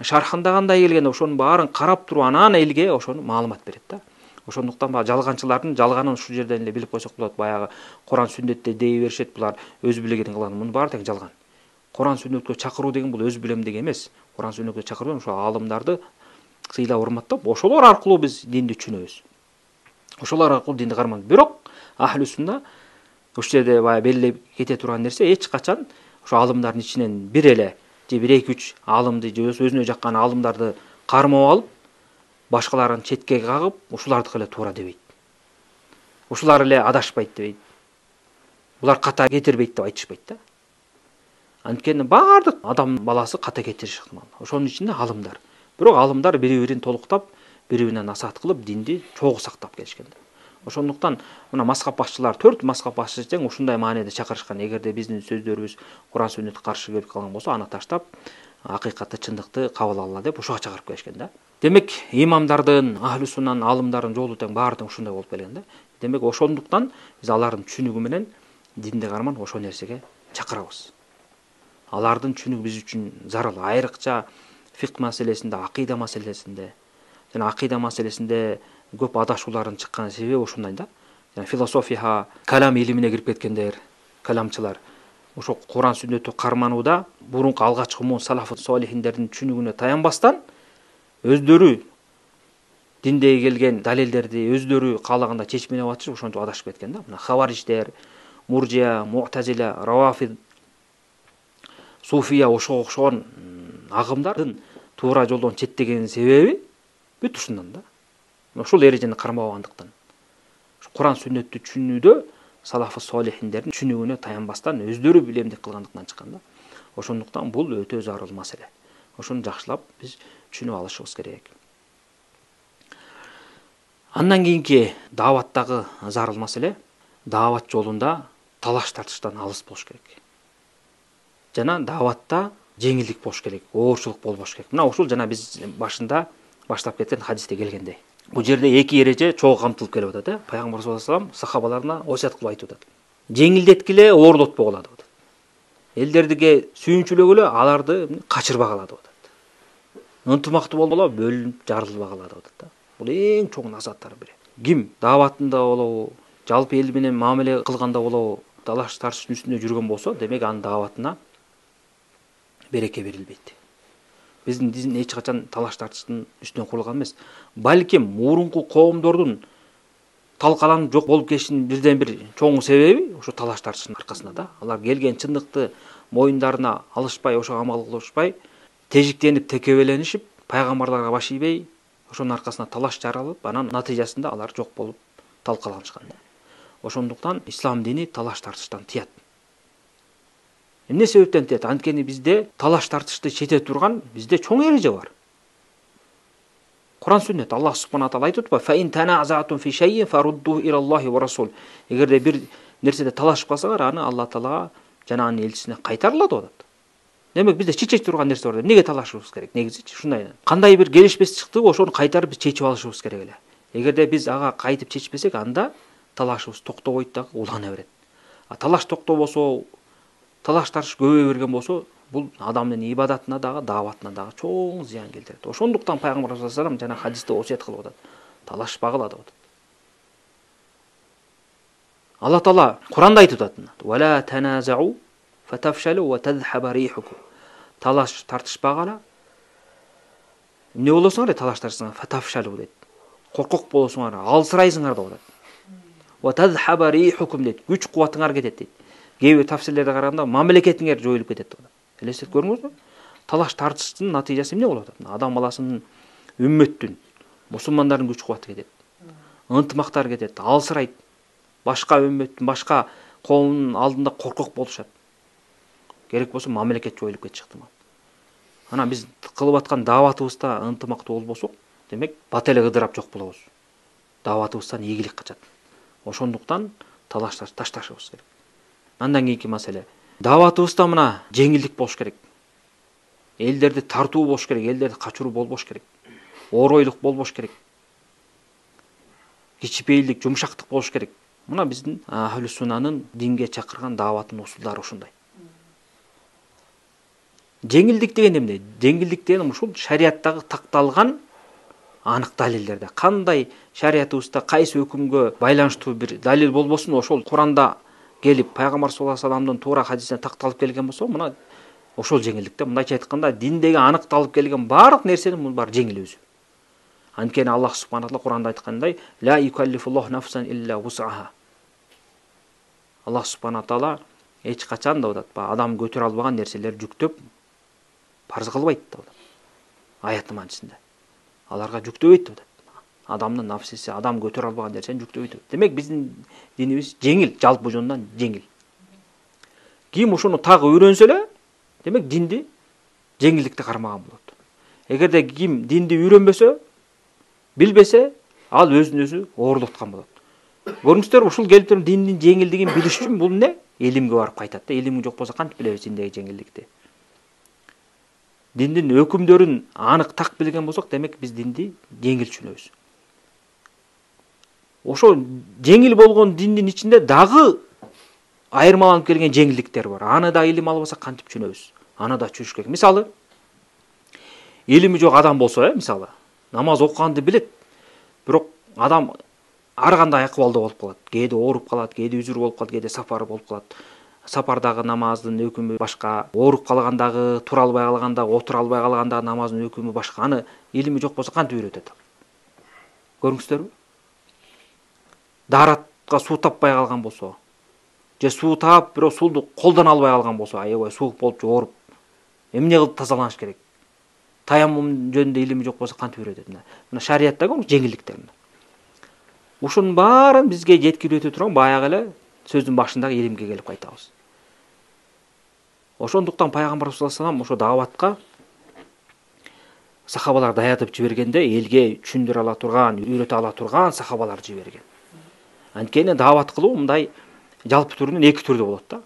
шархында кандай келген, ошонун баарын карап туруп анан элге ошону маалымат берет да. Ошондуктан баягы жалганчылардын жалганын ушул жерден эле билип койсок болот. Баягы Куран сүннөттө дей беришет, булар өз билигин кылган. Мунун баары тең жалган. Куран сүннөткө чакыруу деген бул өз билем деген эмес. Куран сүннөткө чакыруу ошо аалымдарды сыйлап урматтап, ошолор аркылуу биз динди түшүнөбүз. Ошолор аркылуу динди карман. Бирок ахли сунна ушул жерде баягы белгилеп кете турган нерсе, эч качан ошо аалымдардын ичинен бир эле же бир 2-3 аалымды же өзүнө жаккан аалымдарды кармап алып, башкаларын четке кагып, ушулардыкы эле туура дебейт. Ушулар эле адашпайт дебейт. Булар ката кетирбейт деп айтышпайт да. Анткени баардык адам баласы ката кетириши ыктымал. Ошонун ичинде аалымдар. Бирок аалымдар бири-бирин толуктап, бири-бирине насаат кылып, динди чогуу сактап келишкен. Ошондуктан мына мазхаб башчылар, 4 мазхаб башчысы тең ушундай маанеде чакырышкан. Эгерде биздин сөздөрүбүз Куран сүннөткө каршы келип калган болсо, аны таштап, акыйкатты, чындыкты кабыл алгыла деп ошого чакырып келишкен да. Демек, имамдардын, ахли суннанын, аалымдардын жолу тең баары тең ушундай болуп келген да. Демек, ошондуктан биз алардын түшүнүгү менен динди карман ошол нерсеге чакырабыз. Алардын түшүнүгү биз үчүн зарыл. Айрыкча фикх маселесинде, акыйда маселесинде, жана акыйда маселесинде көп адашуулардын чыккан себеби ушундай да. Жана философияга, калам илимине кирип кеткендер, каламчылар ошо Куран сүннөттү карманууда бурунку алгачкы умун салафы солихиндердин түшүнүгүнө таянбастан өздөрү диндеги келген далилдерди өздөрү каалагандай чечмелеп атышып, ошентип адашып кеткен да. Мына хавариштер, муржия, муътазила, равафид, суфия ошого окшогон агымдардын туура жолдон четтеген себеби бүт ушундан да. Ошол эрежени кармабагандыктан. Куран сүннөттү түшүнүүдө салафы солихиндердин түшүнүгүнө таянбастан өздөрү билемдик кылгандыктан чыккан да. Ошондуктан бул өтө зарыл маселе. Ошону жакшылап биз түшүнүп алышыбыз керек. Андан кийинки дааваттагы зарыл маселе, даават жолунда талаш тартыштан алыс болуш керек. Жана дааватта жеңилдик болуш керек, оорчулук болбош керек. Мына ушул жана биз башында баштап кеткен хадисте келгендей. Бул жерде эки эреже чогуу камтылып келип атат, э? Пайгамбар саллаллаху алейхи вассалам сахабаларына осият кылып айтып атат. Жеңилдеткиле, оорлотпогула деп атат. Элдердиге сүйүнчүлөгүлө, аларды качырбагыла деп атат. Ынтымактуу болгула, бөлүнүп жарылбагыла деп атат да. Бул эң чоң насааттардын бири. Ким дааватында болобу, жалпы эл менен мамиле кылганда болобу, талаш тартыштын үстүндө жүргөн болсо, демек анын дааватына береке берилбейт. Биздин дин эч качан талаш тартыштын үстүнөн курулган эмес. Балким мурунку коомдордун талкаланып жок болуп кетишинин бирден бир чоң себеби ошо талаш тартыштын аркасында да. Алар келген чындыкты моюндарына алышпай, ошого амал кылышпай, тежиктенип, текебеленишип, пайгамбарларга баш ийбей, ошонун аркасында талаш жаралып, анан натыйжасында алар жок болуп талкаланышкан да. Ошондуктан ислам дини талаш тартыштан тыят. Эмне себептен тыят? Анткени бизде талаш тартышты чете турган бизде чоң эреже бар. Куран сүннөт, Аллах субхана таала айтып атпайбы? Фа ин таназатум фи шайин фарудду илаллахи ва расул. Эгерде бир нерседе талашып калсаңар, аны Алла таалага жана анын элчисине кайтарыла деп атат. Демек бизде чече турган нерсе бар. Эмнеге талашыбыз керек? Негизичи ушундай. Кандай бир келишпес чыкты, ошону кайтарып биз чечип алышыбыз керек эле. Эгерде биз ага кайтып чечпесек, анда талашыбыз токтобойт дагы, улана берет. А талаш токтобосо, талаш тартыш көбөйө берген болсо, бул адамдын ибадатына дагы, дааватына дагы чоң зыян келтирет. Ошондуктан пайгамбар саллаллаху алейхи вассалам жана хадисте осият кылып атат. Талашпагыла деп атат. Алла таала Куранда айтып атат: "Ва ла таназау фатафшалу ва тадххаба рихукум." Талаш тартышпагыла. Эмне болосуңар талаш тартышсаңар? Фатафшалу дейт. Коркок болосуңар, алсырайсыңар деп атат. Ва тадххаба рихукум дейт. Күч кубатыңар кетет дейт. Кээ бир тафсирлерге караганда мамлекетиңер жоюлуп кетет деп атат. Элестетип көрүңүзбү? Талаш тартыштын натыйжасы эмне болуп атат? Адам баласынын, үммөттүн, мусулмандардын күч кубаты кетет. Ынтымактар кетет, алсырайт. Башка үммөттүн, башка коомдун алдында коркок болушат. Керек болсо мамлекет жоюлуп кетиши ыктымал. Анан биз кылып аткан дааватыбызда ынтымактуу болбосок, демек бат эле ыдырап жок болобуз. Дааватыбыздан ийгилик качат. Ошондуктан талаш ташташыбыз керек. Андан кийинки маселе. Дааватыбызда мына жеңилдик болуш керек. Элдерди тартуу болуш керек, элдерди качыруу болбош керек. Оройлук болбош керек. Кичипейилдик, жумшактык болуш керек. Мына биздин ахли суннанын динге чакырган дааваттын усулдары ушундай. Жеңилдик деген эмне? Жеңилдик деген ушул шариаттагы такталган анык далилдерде. Кандай шариятыбызда кайсы өкүмгө байланыштуу бир далил болбосун, ошол Куранда келип пайгамбар саллаллаху алейхи вассаламдын туура хадисине такталып келген болсо, мына ошол жеңилдикте. Мындайча айтканда, диндеги аныкталып келген баардык нерсенин мунун баары жеңил өзү. Анткени Аллах субханаху ва таала Куранда айткандай: "Ла юкаллифуллаху нафсан илля вус'аха". Аллах субханаху ва таала эч качан деп атат, адам көтөрө албаган нерселер жүктөп парз кылбайт деп атат. Аяттын маанисинде. Аларга жүктөбөйт деп атат. Адамдын нафсиси, адам көтөрө албаган нерсени жүктөбөйт деп. Демек биздин динибиз жеңил, жалпы жонунан жеңил. Ким ушуну тагы үйрөнсө эле, демек динди жеңилдикти кармаган болот. Эгерде ким динди үйрөнбөсө, билбесе, ал өзүн өзү оорлоткон болот. Көрүңүздөр, ушул келип туруп диндин жеңилдигин билиш үчүн бул эмне? Илимге барып кайтат да. Илим жок болсо кантип билебиз диндеги жеңилдикти? Диндин өкүмдөрүн анык так билген болсок, демек биз динди жеңил түшүнөбүз. Ошо жеңил болгон диндин ичинде дагы айырмаланып келген жеңилдиктер бар. Аны да илим албасак кантип түшүнөбүз? Аны да түшүнүш керек. Мисалы, илими жок адам болсо, мисалы, намаз окуганды билет, бирок адам ар кандай акыбалда болуп калат. Кээде ооруп калат, кээде үзүр болуп калат, кээде сапар болуп калат. Сапардагы намаздын өкүмү башка, ооруп калгандагы, тура албай калгандагы, отура албай калгандагы намаздын өкүмү башка. Аны илими жок болсо кантип үйрөтөт? Көрүңүздөрбү? Даратка суу таппай калган болсо, же суу таап, бирок сууну колдоно албай калган болсо, аябай суук болуп, ооруп, эмне кылып тазаланыш керек? Таяммум жөнүндө илими жок болсо кантип үйрөтөт? Мына шариаттагы жеңилдиктер. Ушунун баарын бизге жеткирип өтө турган баягы эле сөздүн башындагы илимге келип кайтабыз. Ошондуктан пайгамбар саллаллаху алейхи вассалам ошо даватка сахабалар даятып жибергенде элге түшүндүрө ала турган, үйрөтө ала турган сахабалар жиберген. Анткени дават кылуу мындай жалпы түрүнөн эки түрдө болот да.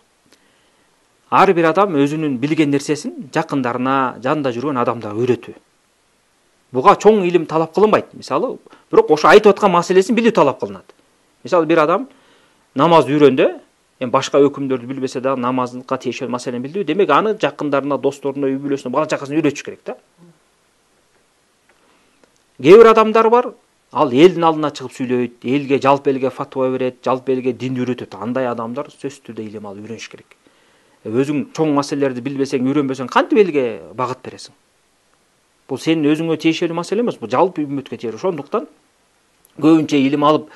Ар бир адам өзүнүн билген нерсесин жакындарына, жанында жүргөн адамдарга үйрөтүү. Буга чоң илим талап кылынбайт. Мисалы, бирок ошо айтып аткан маселесин билүү талап кылынат. Мисалы, бир адам намаз үйрөндө, башка өкүмдөрдү билбесе да намазга тиешелүү маселени билди, демек аны жакындарына, досторуна, үй бүлөсүнө, бала чакасына үйрөтүш керек да. Кээ бир адамдар бар, ал элдин алдына чыгып сүйлөйт, элге, жалпы элге фатва берет, жалпы элге дин үйрөтөт. Андай адамдар сөзсүз түрдө илим алып үйрөнүш керек. Өзүң чоң маселелерди билбесең, үйрөнбөсөң, кантип элге багыт бересиң? Бул сенин өзүңө тиешелүү маселе эмес, бул жалпы үммөткө тиешелүү. Ошондуктан көбүнчө илим алып,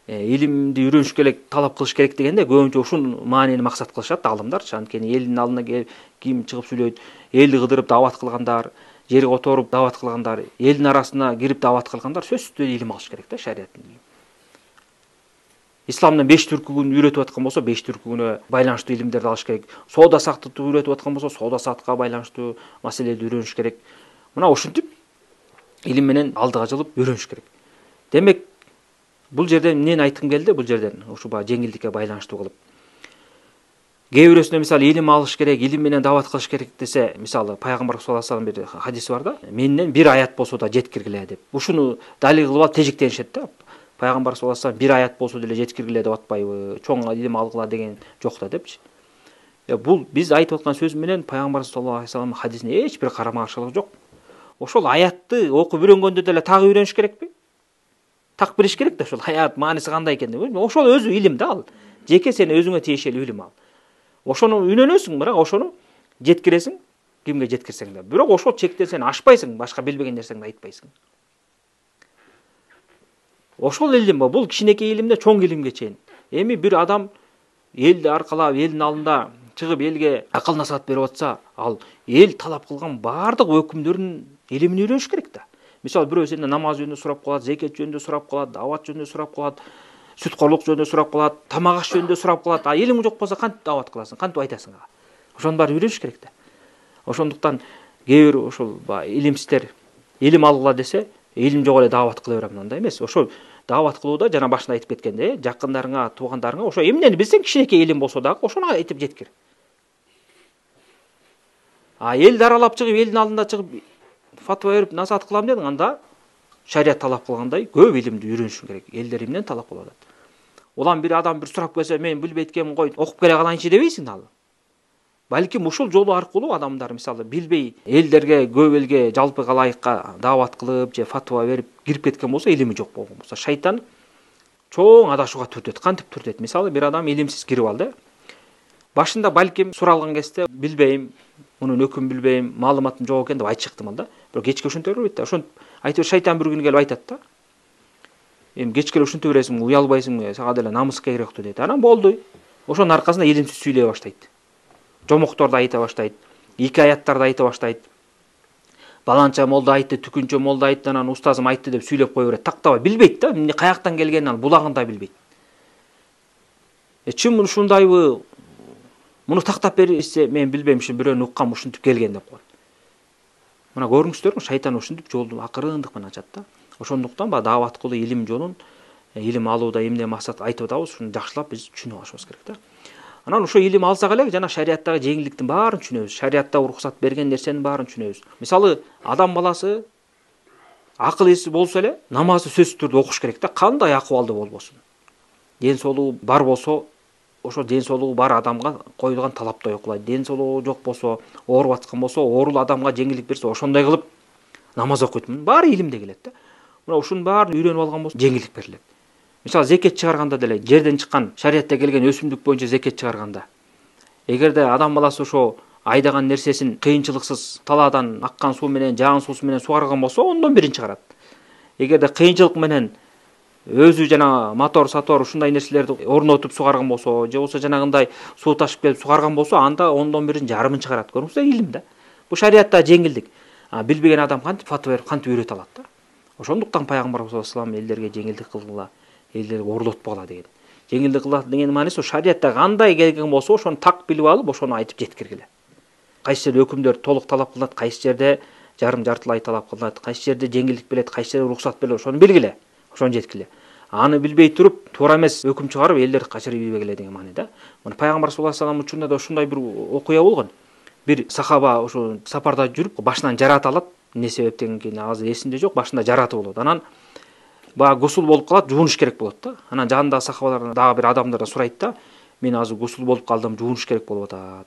илимди үйрөнүш керек, талап кылыш керек дегенде көбүнчө ушул маанини максат кылышат алымдар. Анткени элдин алдына ким чыгып сүйлөйт, элди кыдырып дават кылгандар, жерге которуп дават кылгандар, элдин арасына кирип дават кылгандар сөзсүз түрдө илим алыш керек да, шариаттын. Исламдын 5 түркүгүн үйрөтүп аткан болсо, 5 түркүгүнө байланыштуу илимдерди алыш керек. Соода саттыкты үйрөтүп аткан болсо, соода саттыкка байланыштуу маселелерди үйрөнүш керек. Мына ушинтип илим менен алдыга жылып үйрөнүш керек. Демек, бул жерден эмнени айткым келди? Бул жерден ушу жеңилдикке байланыштуу кылып. Кээ бирөөсүнө мисалы илим алыш керек, илим менен дават кылыш керек десе, мисалы пайгамбар саллаллаху алейхи вассалам бир хадиси бар да, менден бир аят болсо да жеткиргиле деп. Ушуну далил кылып алып тежиктенишет да. Пайгамбар саллаллаху алейхи вассалам бир аят болсо деле жеткиргиле деп атпайбы, чоң илим алгыла деген жок да депчи. Бул биз айтып аткан сөз менен пайгамбар саллаллаху алейхи вассаламдын хадисине эч бир карама каршылык жок. Ошол аятты окуп үйрөнгөндө деле так үйрөнүш керекпи? Так билиш керек да, ошол аят мааниси кандай экен деп. Ошол өзү илим да ал. Жеке сен өзүңө тиешелүү илим ал. Ошону үйрөнөсүң, бирок ошону жеткиресиң, кимге жеткирсең да. Бирок ошол чекте сен ашпайсың, башка билбеген нерсеңди айтпайсың. Ошол илим бул кичинекей илимде чоң илимге чейин. Эми бир адам элди аркалап, элдин алдында чыгып элге акыл насаат берип атса, ал эл талап кылган баардык өкүмдөрдүн илимин үйрөнүш керек да. Мисалы, бирөө сенден намаз жөнүндө сурап калат, зекет жөнүндө сурап калат, дават жөнүндө сурап калат, сүткорлук жөнүндө сурап калат, тамак аш жөнүндө сурап калат. Илим жок болсо кантип дават кыласың, кантип айтасың ага? Ошонун баары үйрөнүш керек да. Ошондуктан кээ бир ушул илимсиздер илим алгыла десе, илим жок эле дават кыла берем андай эмес. Ошол дават кылууда жана башында айтып кеткендей, жакындарыңа, туугандарыңа ошо эмнени билсең, кичинекей илим болсо дагы ошону айтып жеткир. Элди аралап чыгып, элдин алдында чыгып фатва берип насаат кылам дедің, анда шарият талап кылгандай көп илимди үйрөнүшүң керек. Элдер эмнени талап кылып атат? Улам бир адам бир сурап келсе, мен билбейт экенмин, кой, окуп келе калайынчы дебейсиң ал. Балким ушул жолу аркылуу адамдар мисалы билбей элдерге, көп элге, жалпы калайыкка даават кылып же фатва берип кирип кеткен болсо, илими жок болгон болсо, шайтан чоң адашууга түртөт. Кантип түртөт? Мисалы бир адам илимсиз кирип алды. Башында балким суралган кезде билбейм, мунун өкүмүн билбейм, маалыматым жок экен деп айтышы ыктымал да. Бирок кечке ушинте бербейт да. Ошентип айтып шайтан бир күнү келип айтат да. Эми кечке ушинте бересиңби, уялбайсыңбы, сага деле намыс керектүү дейт. Анан болду. Ошонун аркасында илимсиз сүйлөй баштайт. Жомокторду айта баштайт, икаяттарды айта баштайт. Баланча молда айтты, түкүнчө молда айтты, анан устазым айтты деп сүйлөп кое берет. Тактабай билбейт да, эмне каяктан келгенин, ал булагын да билбейт. Чын ушундайбы? Муну тактап берсе, мен билбеймишим, бирөөнү уккам, ушинтип келген деп коет. Мына көрүңүздөрбү, шайтан ушинтип жолду акырындык менен ачат да. Ошондуктан даават кылуу илим жолун, илим алууда эмне максат айтып атабыз, ушуну жакшылап биз түшүнүп алышыбыз керек да. Анан ошо илим алсак эле жана шариаттагы жеңилдиктин баарын түшүнөбүз. Шариатта уруксат берген нерсенин баарын түшүнөбүз. Мисалы, адам баласы акыл эси болсо эле намазды сөзсүз түрдө окуш керек да, кандай акыбалда болбосун. Ден соолугу бар болсо, ошо ден соолугу бар адамга коюлган талаптай окулайт. Ден соолугу жок болсо, ооруп аткан болсо, оорул адамга жеңилдик берсе, ошондой кылып намаз окуйт. Мунун баары илимде келет да. Мына ушунун баарын үйрөнүп алган болсо, жеңилдик берилет. Мисалы, зекет чыгарганда деле жерден чыккан шариатта келген өсүмдүк боюнча зекет чыгарганда, эгерде адам баласы ошо айдаган нерсесин кыйынчылыксыз талаадан аккан суу менен, жаан суусу менен сугарган болсо, ондон бирин чыгарат. Эгерде кыйынчылык менен өзү жана мотор ушундай нерселерди орнотуп сугарган болсо, же болбосо жанагындай суу ташып келип сугарган болсо, анда ондон бирин жарымын чыгарат. Көрүңүздөр, илим да. Бул шариатта жеңилдик. Билбеген адам кантип фатва берип, кантип үйрөтө алат да. Ошондуктан пайгамбарыбыз саллаллаху алейхи элдерге жеңилдик кылгыла, элдерди ордотпогула деген. Жеңилдик кылат деген мааниси шариатта кандай келген болсо, ошону так билип алып, ошону айтып жеткиргиле. Кайсы жерде өкүмдөр толук талап кылынат, кайсы жерде жартылай талап кылынат, кайсы жерде жеңилдик берет, кайсы жерде уруксат берет, ошону билгиле, ошону жеткиле. Аны билбей туруп, туура эмес өкүм чыгарып, элдерди качырып ийбегиле деген маани да. Мына пайгамбар саллаллаху алейхи вассалам учурунда да ушундай бир окуя болгон. Бир сахаба ошо сапарда жүрүп, башынан жарат алат. Эмне себептен кийин азыр эсимде жок, башында жараты болот. Анан гусул болуп калат, жуунуш керек болот да. Анан жанындагы сахабалардан дагы бир адамдар сурайт да, мен азыр гусул болуп калдым, жуунуш керек болуп атат.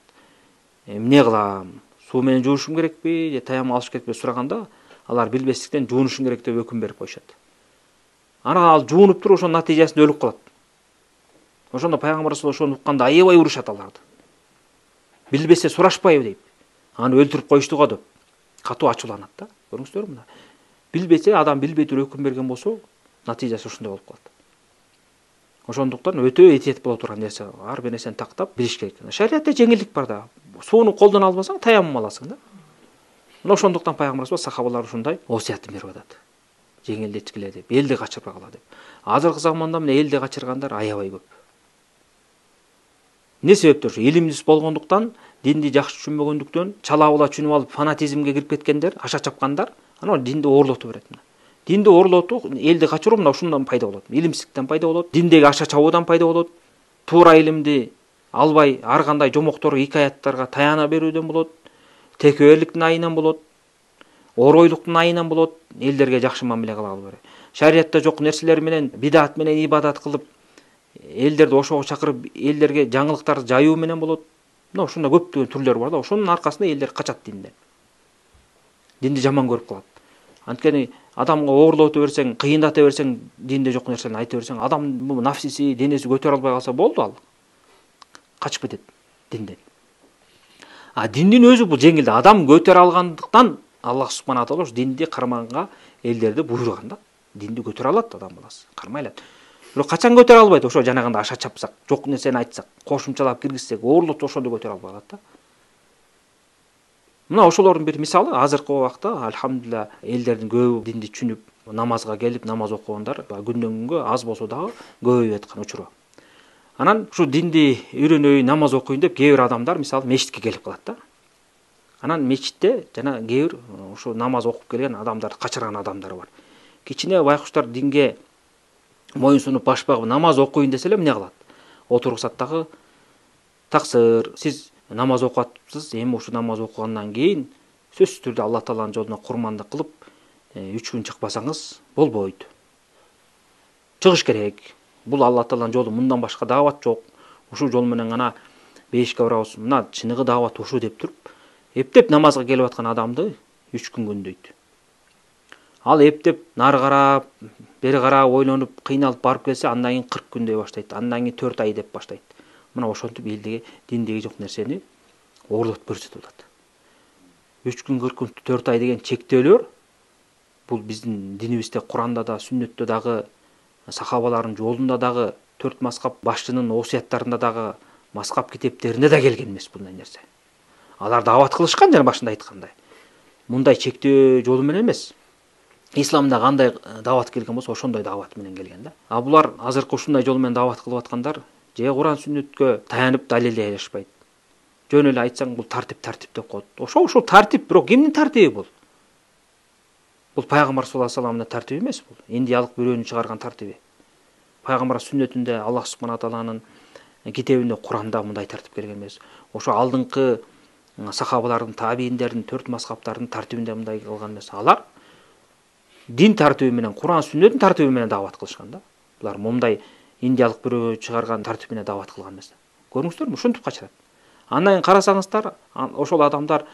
Эмне кылам? Суу менен жуунушум керекпи, же таяммум алыш керекпи деп сураганда, алар билбестиктен жуунушуң керек деп өкүм берип коюшат. Анан ал жуунуп туруп ошонун натыйжасында өлүп калат. Ошондо пайгамбар саллаллаху алейхи ошону укканда аябай урушат аларды. Билбесе сурашпайбы дейт. Аны өлтүрүп коюшту го деп катуу ачууланат да. Көрүңүздөрбү мына. Билбесе, адам билбей туруп өкүм берген болсо, натыйжасы ошондой болуп калат. Ошондуктан өтө этиет боло турган нерсе, ар бир нерсени тактап билиш керек. Шариатта жеңилдик бар да. Сууну колдон албасаң, таяммум аласың да. Мына ошондуктан пайгамбарыбыз сахабалар ушундай осуятын берип атат. Жеңилдеткиле деп, элди качырбагыла деп. Азыркы заманда мына элди качыргандар аябай көп. Не себептен ушу илимсиз болгондуктан, динди жакшы түшүнбөгөндүктөн, чалабыла түшүнүп алып фанатизмге кирип кеткендер, аша чапкандар, анан динди ooрлотуп берет. Динди ooрлотуу, элди качыруу мына ушундан пайда болот. Илимсиздиктен пайда болот, диндеги аша чабуудан пайда болот. Туура илимди албай, ар кандай жомокторго, икаяттарга таяна берүүдөн болот. Текеберликтин айынан болот. Оройлуктун айынан болот. Элдерге жакшы мамиле кыла албай. Шариатта жок нерселер менен, бидат менен ибадат кылып, элдерди ошого чакырып, элдерге жаңылыктарды жаюу менен болот. Мына ушундай көптөгөн түрлөр бар да. Ошонун аркасында элдер качат динден. Динди жаман көрүп калат. Анткени адамга ooрлотуп берсең, кыйындата берсең, динде жок нерсени айта берсең, адам бул нафсиси, денеси көтөрө албай калса болду ал. Качып кетет динден. Диндин өзү бул жеңил да. Адам көтөрө алгандыктан Аллах субхана таала динди кармаганга элдерди буйруган да. Динди көтөрө алат адам баласы, кармай алат. Бирок качан көтөрө албайт? Ошо жанагында аша чапсак, жок нерсени айтсак, кошумчалап киргизсек, ooрлотуп ошондо көтөрө албай калат да. Мына ошолордун бир мисалы, азыркы убакта альхамдулилля элдердин көбү динди түшүнүп, намазга келип, намаз окугандар күндөн күнгө аз болсо дагы көбөйүп аткан учуру. Анан ушу динди үйрөнөй, намаз окуйн деп кээ бир адамдар мисалы мечитке келип калат да. Анан мечитте жана кээ бир ушу намаз окуп келген адамдарды качырган адамдар бар. Кичине байкуштар динге моюн сунуп баш багып намаз окуйн десе эле эмне кылат? Отургузат дагы, таксыр, сиз намаз окуптсыз, эми ушу намаз окугандан кийин сөзсүз түрдө Алла Тааланын жолуна курмандык кылып, 3 күн чыкпасаңыз болбойт. Чыгыш керек. Бул Алла Тааланын жолу, мындан башка даават жок. Ушул жол менен гана бешикке барабыз, мына чыныгы даават ушу деп туруп, эптеп намазга келип аткан адамды 3 күн күндөйт. Ал эптеп нары карап, бери карап ойлонуп, кыйналып барып келсе, андан кийин 40 күндөй баштайт, андан кийин 4 ай деп баштайт. Мына ошентип элдеги диндеги жок нерсени ордотуп көрсөтүп атат. 3 күн 40 күн 4 ай деген чектөөлөр бул биздин динибизде, Куранда да, сүннөттө дагы, сахабалардын жолунда дагы, 4 мазхаб башчынын осуяттарында дагы, мазхаб китептеринде да келген эмес бундай нерсе. Алар даават кылышкан жана башында айткандай. Мындай чектөө жолу менен эмес. Исламда кандай даават келген болсо, ошондой даават менен келген да. А булар азыркы ушундай жол менен даават кылып аткандар же Куран сүннөткө таянып далилдей алышпайт. Жөн эле айтсаң бул тартип деп коет. Ошол тартип, бирок кимдин тартиби бул? Бул пайгамбар саллаллаху алейхи вассаламдын тартиби эмес бул. Индиялык бирөөнүн чыгарган тартиби. Пайгамбар сүннөтүндө, Аллах субхана тааланын китебинде, Куранда мындай тартип келген эмес. Ошо алдыңкы сахабалардын, табииндердин, 4 мазхабтардын тартибинде мындай кылган эмес. Алар дин тартиби менен, Куран сүннөтүн тартиби менен даават кылышкан да. Булар мындай индиялык бирөө чыгарган тартип менен даават кылган эмес. Көрүңүздөрбү, ушинтип качырат. Андан кийин карасаңыздар, ошол адамдар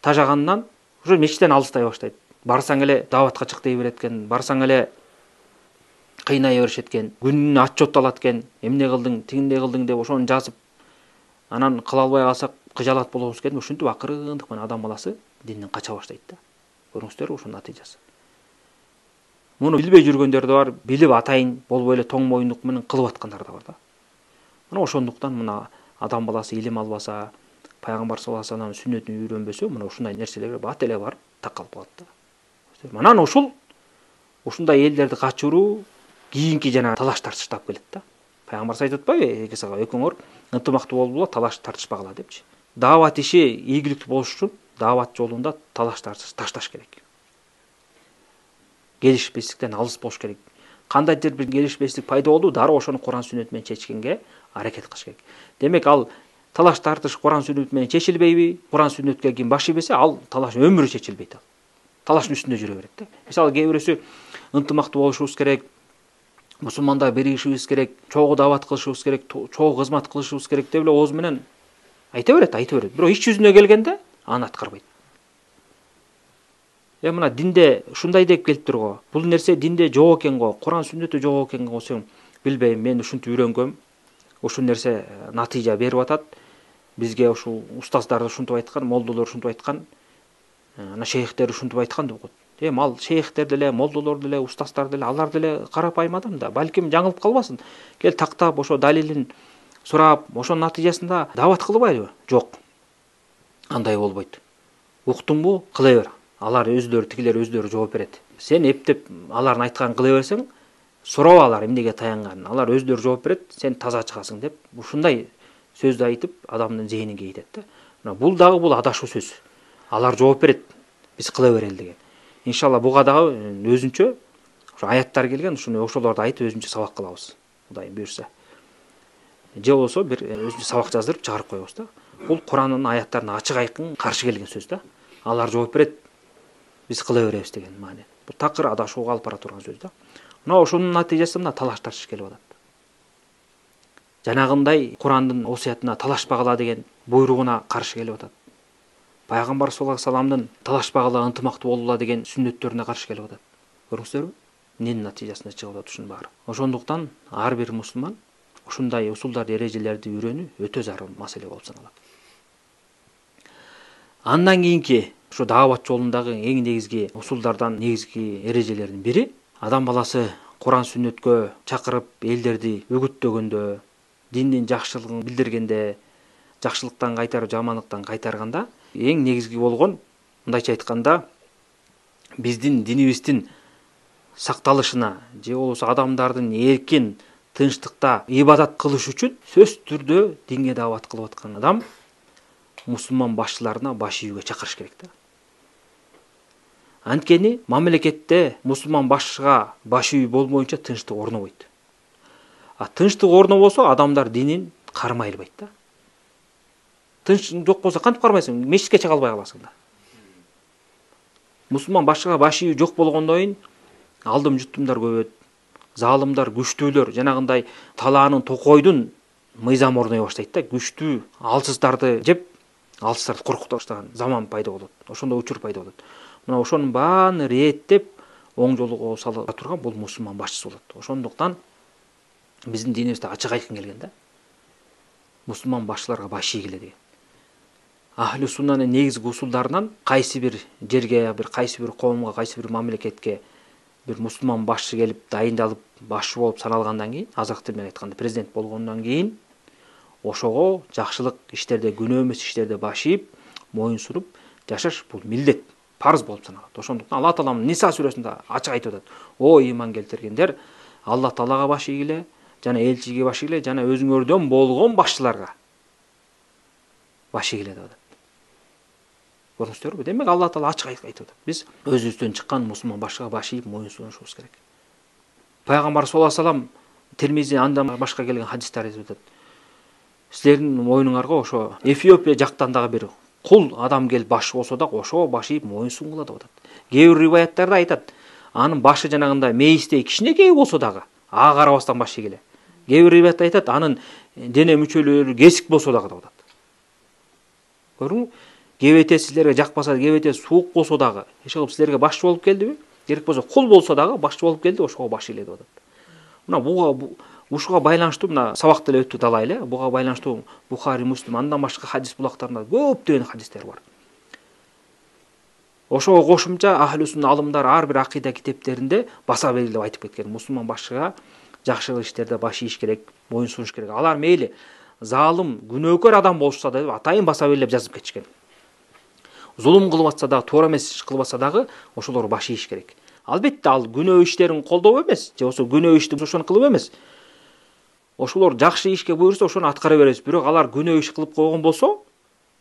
тажагандан уже мечиттен алыстай баштайт. Барсаң эле дааватка чык дей берет экен, барсаң эле кыйнай беришет экен, күнүнө отчет алат экен, эмне кылдың, тигиндей кылдың деп ошону жазып, анан кыла албай калсак кыжалат болобуз экен. Ушинтип акырындык менен адам баласы динден кача баштайт да. Көрүңүздөрбү ушунун натыйжасы. Муну билбей жүргөндөр да бар, билип атайын болбой эле тоң моюндук менен кылып аткандар да бар да. Мына ошондуктан мына адам баласы илим албаса, пайгамбар саллаллаху алейхи вассаламдын сүннөтүн үйрөнбөсө, мына ушундай нерселерге бат эле барып такалып калат да. Анан ушундай элдерди качыруу кийинки жана талаш тартыштап келет да. Пайгамбар айтып атпайбы, экөөңөр ынтымактуу болуп талаш тартышпагыла депчи. Даават иши ийгиликтүү болуш үчүн даават жолунда талаш тартыш ташташ керек. Келишпестиктен алыс болуш керек. Кандайдыр бир келишпестик пайда болду, дароо ошону Куран сүннөт менен чечкенге аракет кылыш керек. Демек ал талаш тартыш Куран сүннөт менен чечилбейби? Куран сүннөткө ким баш ийбесе, ал талаш өмүрү чечилбейт ал. Талаштын үстүндө жүрө берет да. Мисалы кээ бирөөсү ынтымактуу болушубуз керек, мусулмандар биригишибиз керек, чогуу даават кылышыбыз керек, чогуу кызмат кылышыбыз керек деп эле ооз менен айта берет. Бирок иш жүзүнө келгенде аны аткарбайт. Мына динде ушундай деп келиптир го. Бул нерсе динде жок экен го, Куран сүннөтү жок экен го десең, билбейм, мен ушинтип үйрөнгөм. Ушул нерсе натыйжа берип атат. Бизге ушул устаздар ушинтип айткан, молдолор ушинтип айткан, ана шейхтер ушинтип айткан деп коет. Ал шейхтер деле, молдолор деле, устаздар деле, алар деле карапайым адам да. Балким жаңылып калбасын. Кел тактап ошо далилин сурап, ошонун натыйжасында даават кылбайлыбы? Жок. Андай болбойт. Уктуңбу? Кыла бер. Алар өздөрү, тигилер өздөрү жооп берет. Сен эптеп алардын айтканын кыла берсең, сураба алар эмнеге таянганын. Алар өздөрү жооп берет, сен таза чыгасың деп, ушундай сөздү айтып, адамдын зейинин кейитет да. Мына бул дагы бул адашуу сөз. Алар жооп берет, биз кыла берели деген. Иншалла буга дагы өзүнчө ошо аяттар келген, ошолорду айтып өзүнчө сабак кылабыз. Кудайым буйрса. Же болсо бир өзүнчө сабак жаздырып чыгарып коебуз да. Бул Курандын аяттарына ачык айкын каршы келген сөз да. Алар жооп берет, биз кыла беребиз деген маани. Бул такыр адашууга алып бара турган сөз да. Мына ошонун натыйжасында талаш тартыш келип атат. Жанагындай Курандын осуятына талашпагыла деген буйругуна каршы келип атат. Пайгамбар саллаллаху алейхи вассаламдын талашпагыла, ынтымактуу болула деген сүннөттөрүнө каршы келип атат. Көрүңүздөрбү? Эмненин натыйжасында чыгып атат ушунун баары. Ошондуктан ар бир мусулман ушундай усулдар, эрежелерди үйрөнүү өтө зарыл маселе болуп саналат. Андан кийинки ушу даават жолундагы эң негизги усулдардан, негизги эрежелердин бири адам баласы Куран сүннөткө чакырып элдерди үгүттөгөндө, диндин жакшылыгын билдиргенде, жакшылыктан кайтарып, жамандыктан кайтарганда эң негизги болгон, мындайча айтканда, биздин динибиздин сакталышына же болбосо адамдардын эркин тынчтыкта ибадат кылыш үчүн сөзсүз түрдө динге даават кылып аткан адам мусулман башчыларына баш ийүүгө чакырыш керек да. Анткени мамлекетте мусулман башчыга баш ийүү болмоюнча тынчтык орнобойт. А тынчтык орнобосо адамдар динин кармай албайт да. Тынчтык жок болсо кантип кармайсың? Мечитке чыга албай каласың да. Мусулман башчыга баш ийүү жок болгондон кийин алдым жуттумдар көбөйөт, залымдар, күчтүүлөр, жанагындай талаанын, токойдун мыйзам орной баштайт да, күчтүү алсыздарды жеп алсыздарды коркута баштаган заман пайда болот. Ошондо учур пайда болот. Мына ошонун баарын реттеп оң жолго сала турган бул мусулман башчысы болот. Ошондуктан биздин динибизде ачык айкын келген да. Мусулман башчыларга баш ийгиле деген. Ахли суннанын негизги усулдарынан кайсы бир жерге, кайсы бир коомго, кайсы бир мамлекетке бир мусулман башчы келип дайындалып башчы болуп саналгандан кийин, азыркы тил менен айтканда президент болгондон кийин ошого жакшылык иштерде, күнөө эмес иштерде баш ийип, моюн сунуп жашаш бул милдет, парыз болуп саналат. Ошондуктан Алла Тааланын Ниса сүрөсүндө ачык айтып атат: "О ыйман келтиргендер, Алла Таалага баш ийгиле, жана элчиге баш ийгиле, жана өзүңөрдөн болгон башчыларга баш ийгиле" деп атат. Көрдүңүздөрбү? Демек Алла Таала ачык айтып атат. Биз өзүбүздөн чыккан мусулман башчыга баш ийип, моюн сунушубуз керек. Пайгамбар саллаллаху алейхи вассалам Тирмизи андан башка келген хадистер айтып атат: "Силердин мойнуңарга ошо Эфиопия жактан дагы бир кул адам келип башчы болсо да, ошого баш ийип моюн сунгула" деп атат. Кээ бир риваяттарда айтат: "Анын башы жанагындай мейистей кичинекей болсо дагы, ага карабастан баш ийгиле." Кээ бир риваятта айтат: "Анын дене мүчөлөрү кесик болсо дагы" деп атат. Көрдүңбү? Кебете силерге жакпаса, кебете суук болсо дагы, эч кылып силерге башчы болуп келдиби? Керек болсо кул болсо дагы башчы болуп келди, ошого баш ийгиле деп атат. Мына ушуга байланыштуу мына сабакта эле өтүп алайлы. Буга байланыштуу Бухари, Муслим, андан башка хадис булактарында көптөгөн хадистер бар. Ошого кошумча ахли сунна алымдар ар бир акыйда китептеринде баса белгилеп айтып кеткен. Мусулман башчыга жакшы иштерде баш ийиш керек, моюн сунуш керек. Алар мейли залым, күнөөкөр адам болушса да атайын баса белгилеп жазып кетишкен. Зулум кылып атса дагы, туура эмес иш кылып атса дагы ошолор баш ийиш керек. Албетте ал күнөө иштерин колдоо эмес, же болбосо күнөө ишти ошону кылып эмес. Ошолор жакшы ишке буйрса ошону аткара беребиз. Бирок алар күнөө иш кылып койгон болсо,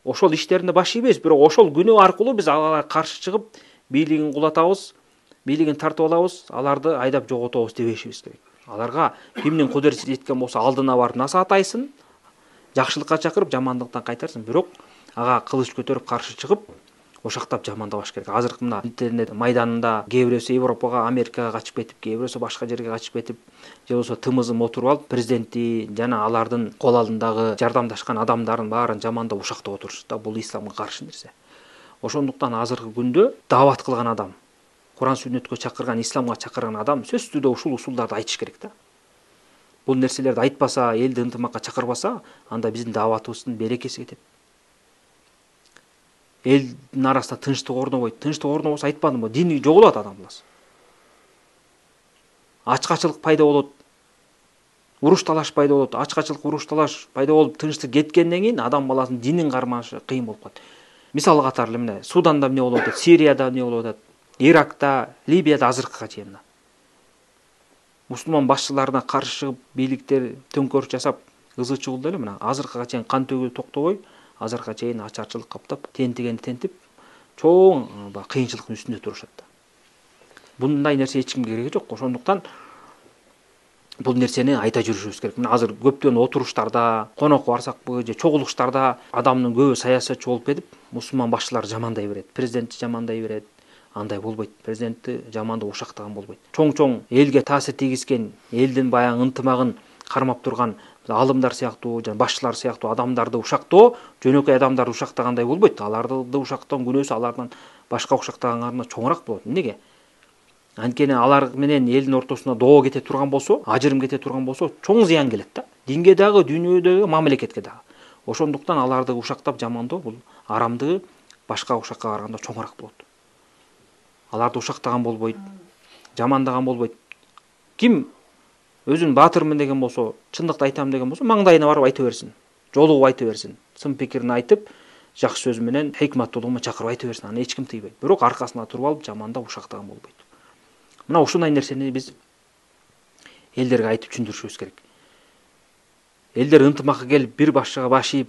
ошол иштеринде баш ийбейбиз. Бирок ошол күнөө аркылуу биз аларга каршы чыгып, бийлигин кулатабыз, бийлигин тартып алабыз, аларды айдап жоготобуз дебешибиз керек. Аларга кимдин кудурети жеткен болсо алдына барып насаат айтсын, жакшылыкка чакырып, жамандыктан кайтарсын. Бирок ага кылыч көтөрүп каршы чыгып, ошактап жамандабаш керек. Азыркы мына интернет майданында кээ бирөөсү Европага, Америкага качып кетип, кээ бирөөсү башка жерге качып кетип, же болбосо тымызын отуруп алып, президентти жана алардын кол алдындагы жардамдашкан адамдарын баарын жамандап ушактап отурушат да. Бул исламга каршы нерсе. Ошондуктан азыркы күндө даават кылган адам, Куран сүннөткө чакырган, исламга чакырган адам сөзсүз түрдө ушул усулдарды айтыш керек да. Бул нерселерди айтпаса, элди ынтымакка чакырбаса, анда биздин дааватыбыздын берекеси кетет. Элдин арасында тынчтык орнобойт. Тынчтык орнобосо айтпадымбы, дини жоголот адам баласы. Ачкачылык пайда болот. Уруш талаш пайда болот. Ачкачылык, уруш талаш пайда болуп, тынчтык кеткенден кийин адам баласынын динин кармашы кыйын болуп калат. Мисал катары эле мына Суданда эмне болуп атат, Сирияда эмне болуп атат, Иракта, Либияда азыркыга чейин. Мусулман башчыларына каршы чыгып, бийликтер төңкөрүш жасап, ызы чыгылды эле мына азыркыга чейин кан төгүү токтобой, азыркыга чейин ачарчылык каптап, тентигенди тентип, чоң кыйынчылыктын үстүндө турушат да. Bunday нерсе эч кимге кереги жок. Ошондуктан бул нерсени айта жүрүшүбүз керек. Мына азыр көптөгөн отуруштарда, конокко барсакпы, же чогулуштарда адамдын көбү саясатчы болуп кетип, мусулман башчылар жамандай берет, президентти жамандай берет. Андай болбойт. Президентти жамандап ушактаган болбойт. Чоң-чоң элге таасир тийгизген, элдин баягы ынтымагын кармап турган алымдар сыяктуу, жана башчылар сыяктуу адамдарды ушактоо, жөнөкөй адамдарды ушактагандай болбойт. Аларды ушактаган күнөөсү алардан башка ушактагандарына чоңураак болот. Эмнеге? Анткени алар менен элдин ортосуна доо кете турган болсо, ажырым кете турган болсо, чоң зыян келет да. Динге дагы, дүйнөдөгү, мамлекетке дагы. Ошондуктан аларды ушактап жамандоо бул арамдыгы башка ушакка караганда чоңураак болот. Аларды ушактаган болбойт, жамандаган болбойт. Ким өзүн баатырмын деген болсо, чындыкты айтам деген болсо, маңдайына барып айта берсин. Жолугуп айта берсин. Сын пикирин айтып, жакшы сөз менен хикматтуулугуна чакырып айта берсин. Аны эч ким тыйбайт. Бирок аркасына туруп алып жамандап ушактаган болбойт. Мына ушундай нерсени биз элдерге айтып түшүндүрүшүбүз керек. Элдер ынтымакка келип, бир башчыга баш ийип,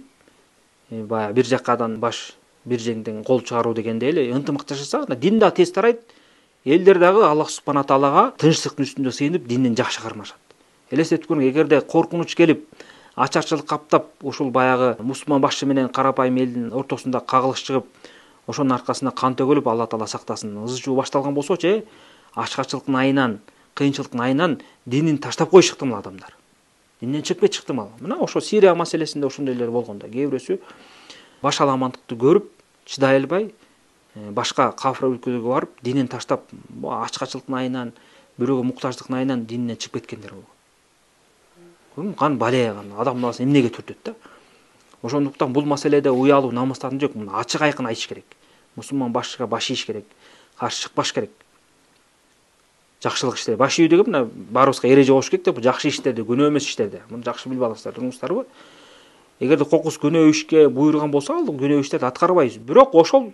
баягы бир жаккадан баш, бир жеңден кол чыгаруу дегенде эле ынтымак жашаса, дин да тез тарайт. Элдер дагы Аллах субхана таалага тынчтыктын үстүндө сыйынып, динин жакшы кармашат. Элестетип көрүң, эгерде коркунуч келип, ачарчылык каптап, ушул баягы мусулман башчы менен карапайым элдин ортосунда кагылыш чыгып, ошонун аркасында кан төгүлүп, Алла таала сактасын, ызы чуу башталган болсочу, ачкачылыктын айынан, кыйынчылыктын айынан динин таштап коюшу ыктымал адамдар. Динден чыгып чыкты ал. Мына ошо Сирия маселесинде ошондойлор болгон да. Кээ бирөөсү башаламандыкты көрүп, чыдай албай, башка кафыр өлкөлөргө барып, динин таштап, ачкачылыктын айынан, бирөөгө муктаждыктын айынан дининен чыгып кеткендер болгон. Кан бале, адам баласы эмнеге түртөт да? Ошондуктан бул маселеде уялуу, намыстан жок, муну ачык айкын айтыш керек. Мусулман башчыга баш ийиш керек, каршы чыкпаш керек. Жакшылык иштер. Баш ийүү деген мына баарыбызга эреже болуш керек да, бул жакшы иштерде, күнөө эмес иштерде. Муну жакшы билип аласыздар, туруңуздарбы? Эгерде кокус күнөө ишке буйруган болсо, ал күнөө иштерди аткарбайбыз. Бирок ошол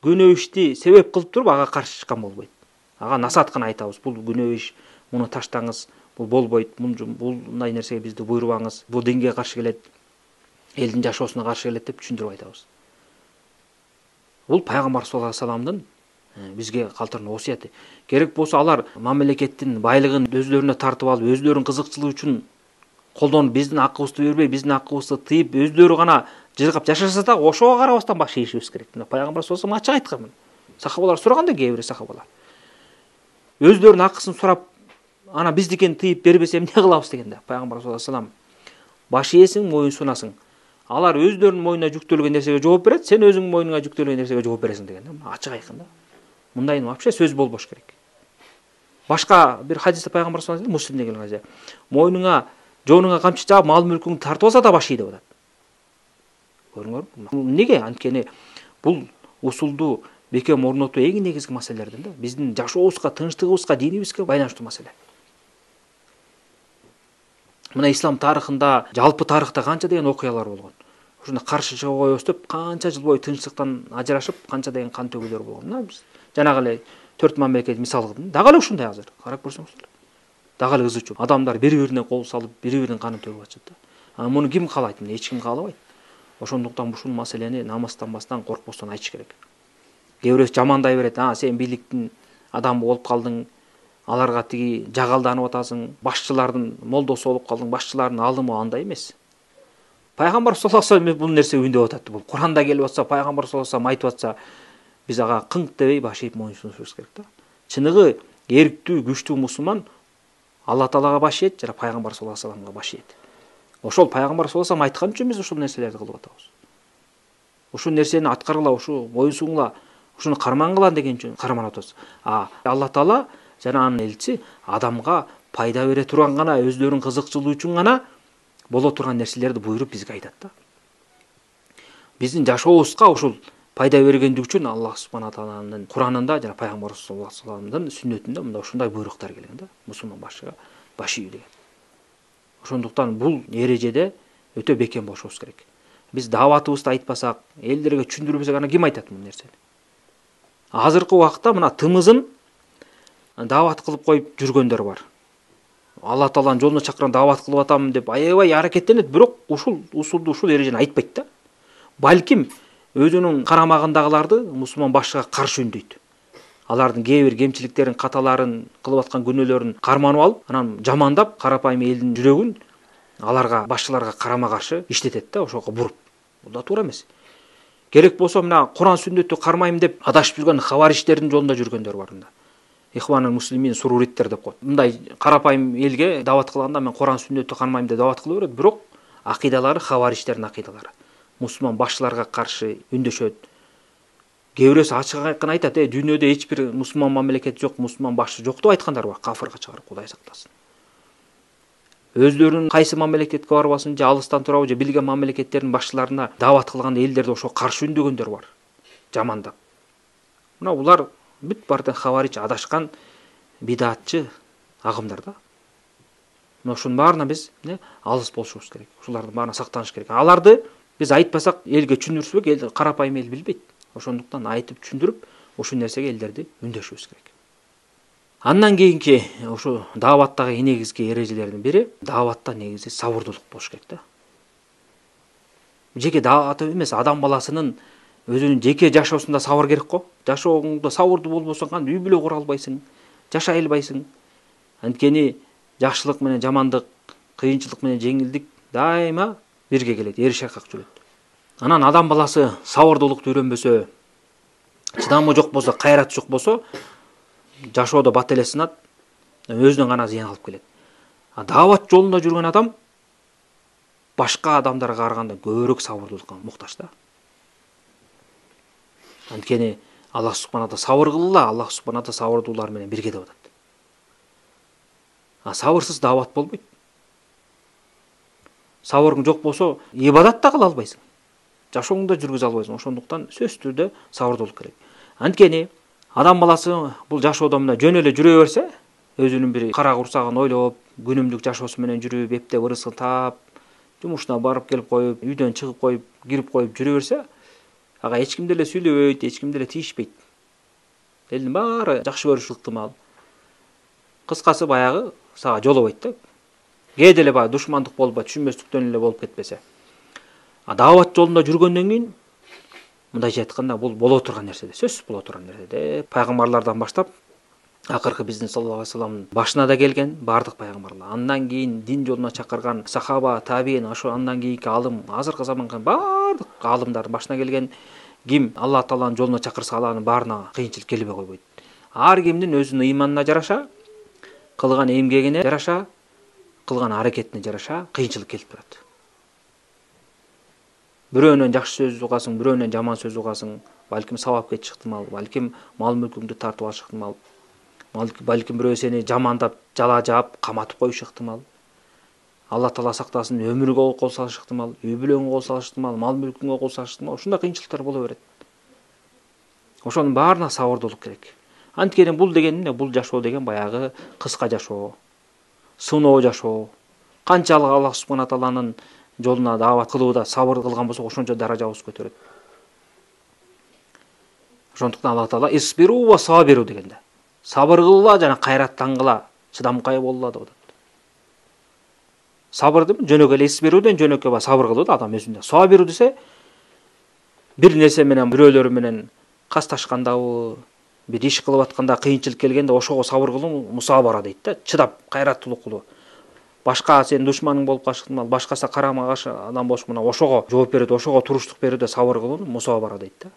күнөө ишти себеп кылып туруп ага каршы чыккан болбойт. Ага насаат гана айтабыз. Бул күнөө иш, муну таштаңыз, бул болбойт, мындай нерсеге бизди буйрубаңыз, бул динге каршы келет, элдин жашоосуна каршы келет деп түшүндүрүп айтабыз. Бул пайгамбар саллаллаху алейхи вассаламдын бизге калтырган осуяты. Керек болсо алар мамлекеттин байлыгын өзлөрүнө тартып алып, өзлөрүнүн кызыкчылыгы үчүн колдонуп, биздин акыбызды бербей, биздин акыбызды тыйып, өздөрү гана жыргап жашаса да, ошого карабастан баш ийишибиз керек. Мына пайгамбар саллаллаху алейхи вассалам ачык айткан. Сахабалар сураганда, кээ бир сахабалар өздөрүнүн акысын сурап, ана биздикин тыйып бербесе эмне кылабыз дегенде, пайгамбар саллаллаху алейхи вассалам баш ийесиң, моюн сунасың. Алар өздөрүнүн моюнуна жүктөлгөн нерсеге жооп берет, сен өзүңүн моюнуңа жүктөлгөн нерсеге жооп бересиң деген. Ачык айкын да. Мындайын вообще сөз болбош керек. Башка бир хадисте пайгамбар саллаллаху алейхи вассалам Муслимде келген хадис. Моюнуңа, жонуңа камчы чаап, мал мүлкүңдү тартып алса да баш ий деп атат. Көрүңөрбү? Неге? Анткени бул усулду бекем орнотуу эң негизги маселелерден да. Биздин жашообузга, тынчтыгыбызга, динибизге байланыштуу маселе. Мына ислам тарыхында, жалпы тарыхта канча деген окуялар болгон. Ошондо каршы чыга коебуз деп канча жыл бою тынчтыктан ажырашып, канча деген кан төгүүлөр болгон. Мына биз жанагы эле 4 мамлекет мисал кылдым. Дагы эле ушундай азыр. Карап көрсөңүздөр. Дагы эле ызычуу. Адамдар бири-бирине кол салып, бири-биринин канын төгүп атышат да. Муну ким каалайт? Муну эч ким каалабайт. Ошондуктан ушул маселени намыстанбастан, коркпостон айтыш керек. Кээ бирөөсү жамандай берет. Сен бийликтин адамы болуп калдың, аларга тиги жагалданып атасың, башчылардын молдосу болуп калдың, башчылардын алымы андай эмес. Пайгамбар саллаллаху алейхи вассалам бул нерсеге үндөп атат. Бул Куранда келип атса, пайгамбар саллаллаху алейхи вассалам айтып атса, биз ага кыңк дебей баш ийип моюн сунушубуз керек да. Чыныгы эрктүү, күчтүү мусулман Алла Таалага баш ийет, жана пайгамбар саллаллаху алейхи вассаламга баш ийет. Ошол пайгамбар саллаллаху алейхи вассалам айткан үчүн биз ушул нерселерди кылып атабыз. Ушул нерсени аткаргыла, ушу моюн суңгула, ушуну кармангыла деген үчүн карманып атабыз. Алла Таала жана анын элчиси адамга пайда бере турган гана, өздөрүнүн кызыкчылыгы үчүн гана боло турган нерселерди буйруп бизге айтат да. Биздин жашообузга ушул пайда бергендиги үчүн Аллах субхана тааланын Куранында жана пайгамбар саллаллаху алейхи вассаламдын сүннөтүндө мындай ушундай буйруктар келген да. Мусулман башчыга баш ийүү деген. Ошондуктан бул эрежеде өтө бекем болушубуз керек. Биз дааватыбызды айтпасак, элдерге түшүндүрбөсөк, ана ким айтат бул нерсени? Азыркы убакытта мына тымызын даават кылып коюп жүргөндөр бар. Алла Тааланын жолуна чакырган даават кылып атам деп аябай аракеттенет, бирок ушул усулду, ушул эрежени айтпайт да. Балким өзүнүн карамагындагыларды мусулман башчыга каршы үндөйт. Алардын кээ бир кемчиликтерин, каталарын, кылып аткан күнөөлөрүн карманып алып, анан жамандап, карапайым элдин жүрөгүн аларга, башчыларга карама каршы иштетет да, ошого буруп. Бул да туура эмес. Керек болсо мына Куран сүннөттү кармайм деп адашып жүргөн хавариштердин жолунда жүргөндөр бар мында. Ихванул муслимин суруриттер деп коет. Мындай карапайым элге даават кылганда мен Куран сүннөттү кармайм деп даават кыла берет, бирок акыйдалары хавариштердин акыйдалары. Мусулман башчыларга каршы үндөшөт. Кээ бирөөсү ачык айкын айтат, дүйнөдө эч бир мусулман мамлекет жок, мусулман башчы жок деп айткандар бар, кафырга чыгарып, Кудай сактасын. Өздөрүнүн кайсы мамлекетке барбасын, же алыстан турабы, же билген мамлекеттердин башчыларына даават кылганда элдерди ошо каршы үндөгөндөр бар, жамандап. Мына булар бүт бардын хаварич, адашкан бидатчы агымдар да. Мына ушунун баарына биз алыс болушубуз керек. Ушулардын баарына сактаныш керек. Аларды биз айтпасак, элге түшүндүрсөк, эл карапайым эл билбейт. Ошондуктан айтып түшүндүрүп, ушул нерсеге элдерди үндөшүбүз керек. Андан кийинки ушу дааваттагы негизги эрежелердин бири, дааватта негизи сабырдуулук болуш керек да. Жеке даават эмес, адам баласынын өзүнүн жеке жашоосунда сабыр керек го. Жашооңдо сабырдуу болбосоң, кантип үй бүлө кура албайсың, жашай албайсың. Анткени жакшылык менен жамандык, кыйынчылык менен жеңилдик дайыма бирге келет, эр шайкак жүрөт. Анан адам баласы сабырдуулукту үйрөнбөсө, чыдамы жок болсо, кайраты жок болсо, жашоодо бат эле сынат, өзүнөн гана зыян алып келет. Даават жолунда жүргөн адам башка адамдарга караганда көбүрөөк сабырдуулукка муктаж да. Анткени Аллах субхана таала сабыр кылгыла, Аллах субхана таала сабырдуулар менен бирге деп атат. Сабырсыз даават болбойт. Сабырың жок болсо, ибадат да кыла албайсың. Жашооңду да жүргүзө албайсың. Ошондуктан сөзсүз түрдө сабырдуулук керек. Анткени адам баласы бул жашоодо мына жөн эле жүрө берсе, өзүнүн бир кара курсагын ойлоп, күнүмдүк жашоосу менен жүрүп, эптеп ырыскын таап, жумушуна барып келип коюп, үйдөн чыгып коюп, кирип коюп жүрө берсе, ага эч ким деле сүйлөбөйт, эч ким деле тийишпейт. Элдин баары жакшы көрүшү ыктымал. Кыскасы баягы сага жолобойт да. Кээде эле баягы душмандык болуп, түшүнбөстүктөн эле болуп кетпесе. Даават жолунда жүргөндөн кийин мындайча айтканда бул боло турган нерсе, сөзсүз боло турган нерсе. Пайгамбарлардан баштап акыркы биздин саллаллаху алейхи вассаламдын башына да келген бардык пайгамбарлар. Андан кийин дин жолуна чакырган сахаба, табиин, ошо андан кийинки алым, азыркы заманкы бардык алымдардын башына келген ким Алла Тааланын жолуна чакырса алардын баарына кыйынчылык келбей койбойт. Ар кимдин өзүнүн ыйманына жараша, кылган эмгегине жараша, кылган аракетине жараша кыйынчылык келип турат. Бирөөнөн жакшы сөз угасың, бирөөнөн жаман сөз угасың, балким сабап кетиши ыктымал, балким мал мүлкүңдү тартып алышы ыктымал, балким бирөө сени жамандап, жала жаап, каматып коюшу ыктымал. Алла Таала сактасын, өмүрүңгө кол салышы ыктымал, үй бүлөңгө кол салышы ыктымал, мал мүлкүңгө кол салышы ыктымал. Ушундай кыйынчылыктар боло берет. Ошонун баарына сабырдуулук керек. Анткени бул деген эмне? Бул жашоо деген баягы кыска жашоо, сыноо жашоо. Канчалык Аллах субхана тааланын жолуна даават кылууда сабыр кылган болсок, ошончо даражабыз көтөрөт. Ошондуктан Алла Таала исбиру ва сабиру дегенде. Сабыр кылгыла жана кайраттангыла, чыдамкай болула деп атат. Сабыр деп жөнөкөй эле исбируден жөнөкөй сабыр кылуу да адам өзүндө. Сабиру десе бир нерсе менен бирөөлөр менен касташкандабы, бир иш кылып атканда кыйынчылык келгенде ошого сабыр кылуу мусабара дейт да, чыдап кайраттуулук кылуу. Башка сенин душманың болуп калышкан, башкасы карама каршы адам болуш менен ошого жооп берүүдө, ошого туруштук берүүдө сабыр кылууну мусабара дейт да.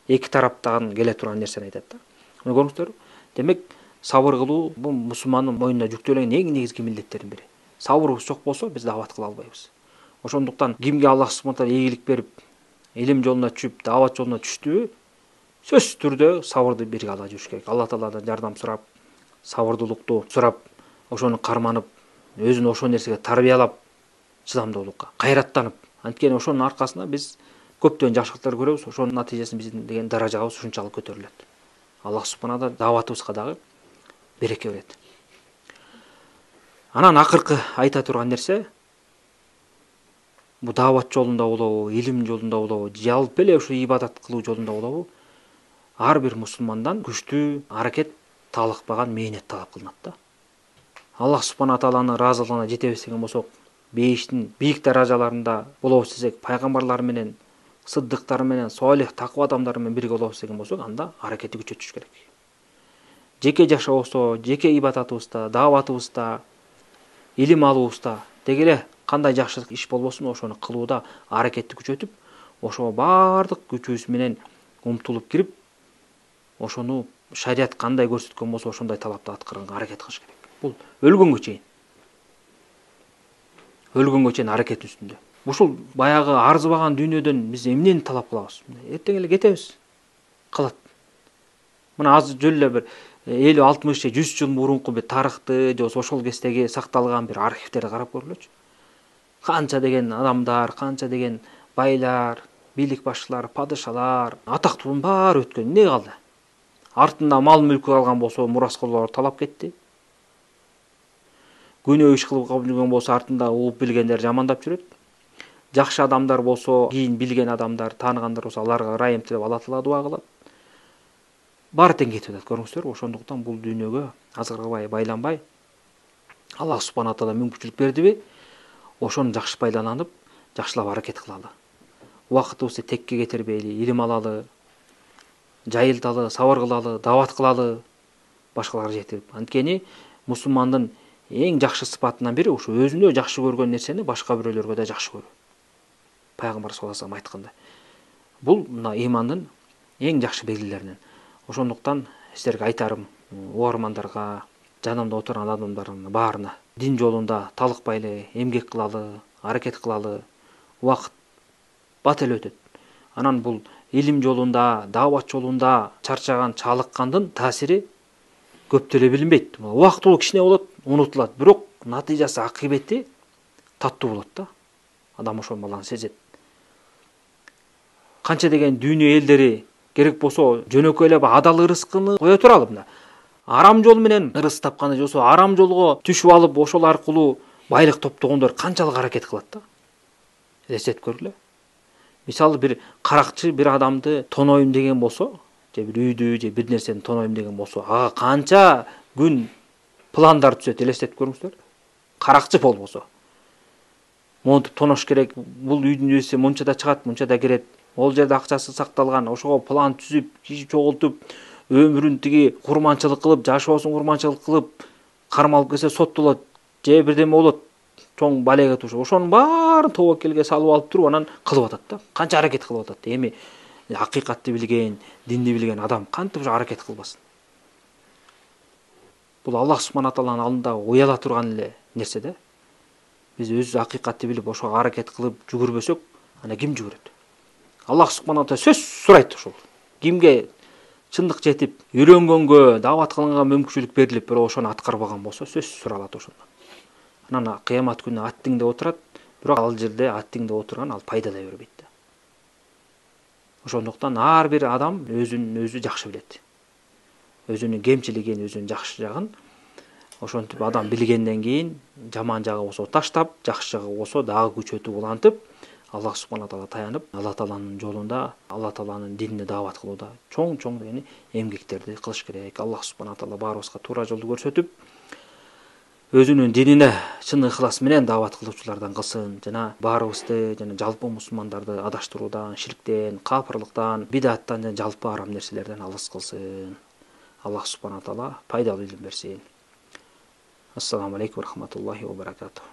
Эки тараптан келе турган нерсени айтат да. Муну көрүңүздөр. Демек, сабыр кылуу бул мусулмандын мойнуна жүктөлгөн эң негизги милдеттердин бири. Сабырыбыз жок болсо, биз даават кыла албайбыз. Ошондуктан кимге Аллах субхана таала ийгилик берип, илим жолуна түшүп, даават жолуна түштүбү, сөзсүз түрдө сабырды бирге ала жүрүш керек. Алла Тааладан жардам сурап, сабырдуулукту сурап, ошону карманып, өзүн ошол нерсеге тарбиялап, чыдамдуулукка, кайраттанып, анткени ошонун аркасында биз көптөгөн жакшылыктар көрөбүз. Ошонун натыйжасында биздин деген даражабыз ушунчалык көтөрүлөт. Аллах субхана таала дааватыбызга дагы береке берет. Анан акыркы айта турган нерсе, бу даават жолунда болобу, илим жолунда болобу, жалпы эле ушу ибадат кылуу жолунда болобу, ар бир мусулмандан күчтүү аракет, талыкпаган мээнет талап кылынат да. Аллах субхана тааланын ыраазылыгына жетебиз деген болсок, бейиштин бийик даражаларында болобуз десек, пайгамбарлар менен, сыддыктар менен, солих, таква адамдар менен бирге болобуз деген болсок, анда аракетти күчөтүш керек. Жеке жашообузда, жеке ибадатыбызда, дааватыбызда, илим алуубузда деги эле кандай жакшы иш болбосун, ошону кылууда аракетти күчөтүп, ошого бардык күчүбүз менен умтулуп кирип, ошону шарият кандай көрсөткөн болсо, ошондой талапты аткарганга аракет кылыш керек. Бул өлгөнгө чейин. Өлгөнгө чейин аракет үстүндө. Ушул баягы арзыбаган дүйнөдөн биз эмнени талап кылабыз? Эртең эле кетебиз. Калат. Мына азыр жөн эле бир 50-60 же 100 жыл мурунку бир тарыхты, же ошол кездеги сакталган бир архивтерди карап көргүлөчү. Канча деген адамдар, канча деген байлар, бийлик башчылары, падышалар, атактуулун баары өткөн. Эмне калды? Артында мал мүлкү калган болсо, мураскорлор талап кетти. Күнөө иш кылып жүргөн болсо, артында угуп билгендер жамандап жүрөт. Жакшы адамдар болсо, кийин билген адамдар, тааныгандар болсо, аларга ырайым тилеп, Алла Таала дуа кылат. Баары тең кетип атат, көрүңүздөр. Ошондуктан бул дүйнөгө азгырбай, байланбай, Аллах субхана таала мүмкүнчүлүк бердиби, ошону жакшы пайдаланып, жакшылап аракет кылалы. Убакытыбызды текке кетирбейли, илим алалы, жайылталы, сабыр кылалы, даават кылалы, башкаларга жетирип. Анткени мусулмандын эң жакшы сыпатынан бири ушу өзүнө жакшы көргөн нерсени башка бирөөлөргө да жакшы көрүү. Пайгамбар саллаллаху алейхи вассалам айткандай. Бул мына имандын эң жакшы белгилеринен. Ошондуктан силерге айтарым, угармандарга, жанымда отурган адамдардын баарына дин жолунда талыкпайлы, эмгек кылалы, аракет кылалы. Убакыт бат эле өтөт. Анан бул илим жолунда, даават жолунда чарчаган, чалыккандын таасири көп деле билинбейт. Убактылуу кичине болот, унутулат, бирок натыйжасы, акыбети таттуу болот да. Адам ошол баланы сезет. Канча деген дүйнө элдери керек болсо жөнөкөйлөп адал ырыскыны кое туралы мына. Арам жол менен ырыс тапканы жосо арам жолго түшүп алып, ошол аркылуу байлык топтогондор канчалык аракет кылат да. Элестетип көргүлө. Мисалы бир каракчы бир адамды тоноюм деген болсо, же бир үйдү, же бир нерсени тоноюм деген болсо, ага канча күн пландар түзөт, элестетип көрүңүздөр. Каракчы болбосо. Монтип тонош керек, бул үйдүн ээси мынчада чыгат, мынчада кирет, ол жерде акчасы сакталган, ошого план түзүп, киши чогултуп, өмүрүн тиги курманчылык кылып, жашоосун курманчылык кылып, кармалып келсе соттолот, же бирдеме болот, чоң балеге туш. Ошонун баарын тобокелге салып алып туруп анан кылып атат да. Канча аракет кылып атат. Эми акыйкатты билген, динди билген адам кантип ушу аракет кылбасын? Бул Аллах субхана тааланын алдында уяла турган эле нерсе да. Биз өз акыйкатты билип ошого аракет кылып жүгүрбөсөк, ана ким жүгүрөт? Аллах субхана таала сөз сурайт ошол. Кимге чындык жетип, үйрөнгөнгө, даават кылганга мүмкүнчүлүк берилип, бирок ошону аткарбаган болсо сөз суралат ошондон. Анан кыямат күнү аттиңде отурат, бирок ал жерде аттиңде отурган ал пайдалай бербейт да. Ошондуктан ар бир адам өзүн жакшы билет. Өзүнүн кемчилигин, өзүнүн жакшы жагын ошентип адам билгенден кийин жаман жагы болсо таштап, жакшы жагы болсо дагы күчөтүп улантып, Аллах субхана таала таянып, Алла тааланын жолунда, Алла тааланын динине даават кылууда чоң дегени эмгектерди кылыш керек. Аллах субхана таала баарыбызга туура жолду көрсөтүп, өзүнүн динине чын ыхлас менен даават кылуучулардан кылсын, жана баарыбызды, жана жалпы мусулмандарды адаштыруудан, ширктен, капырлыктан, бидаттан жана жалпы арам нерселерден алыс кылсын. Аллах субхана таала пайдалуу илим берсин. Ассаламу алейкум ва рахматуллахи ва баракатух.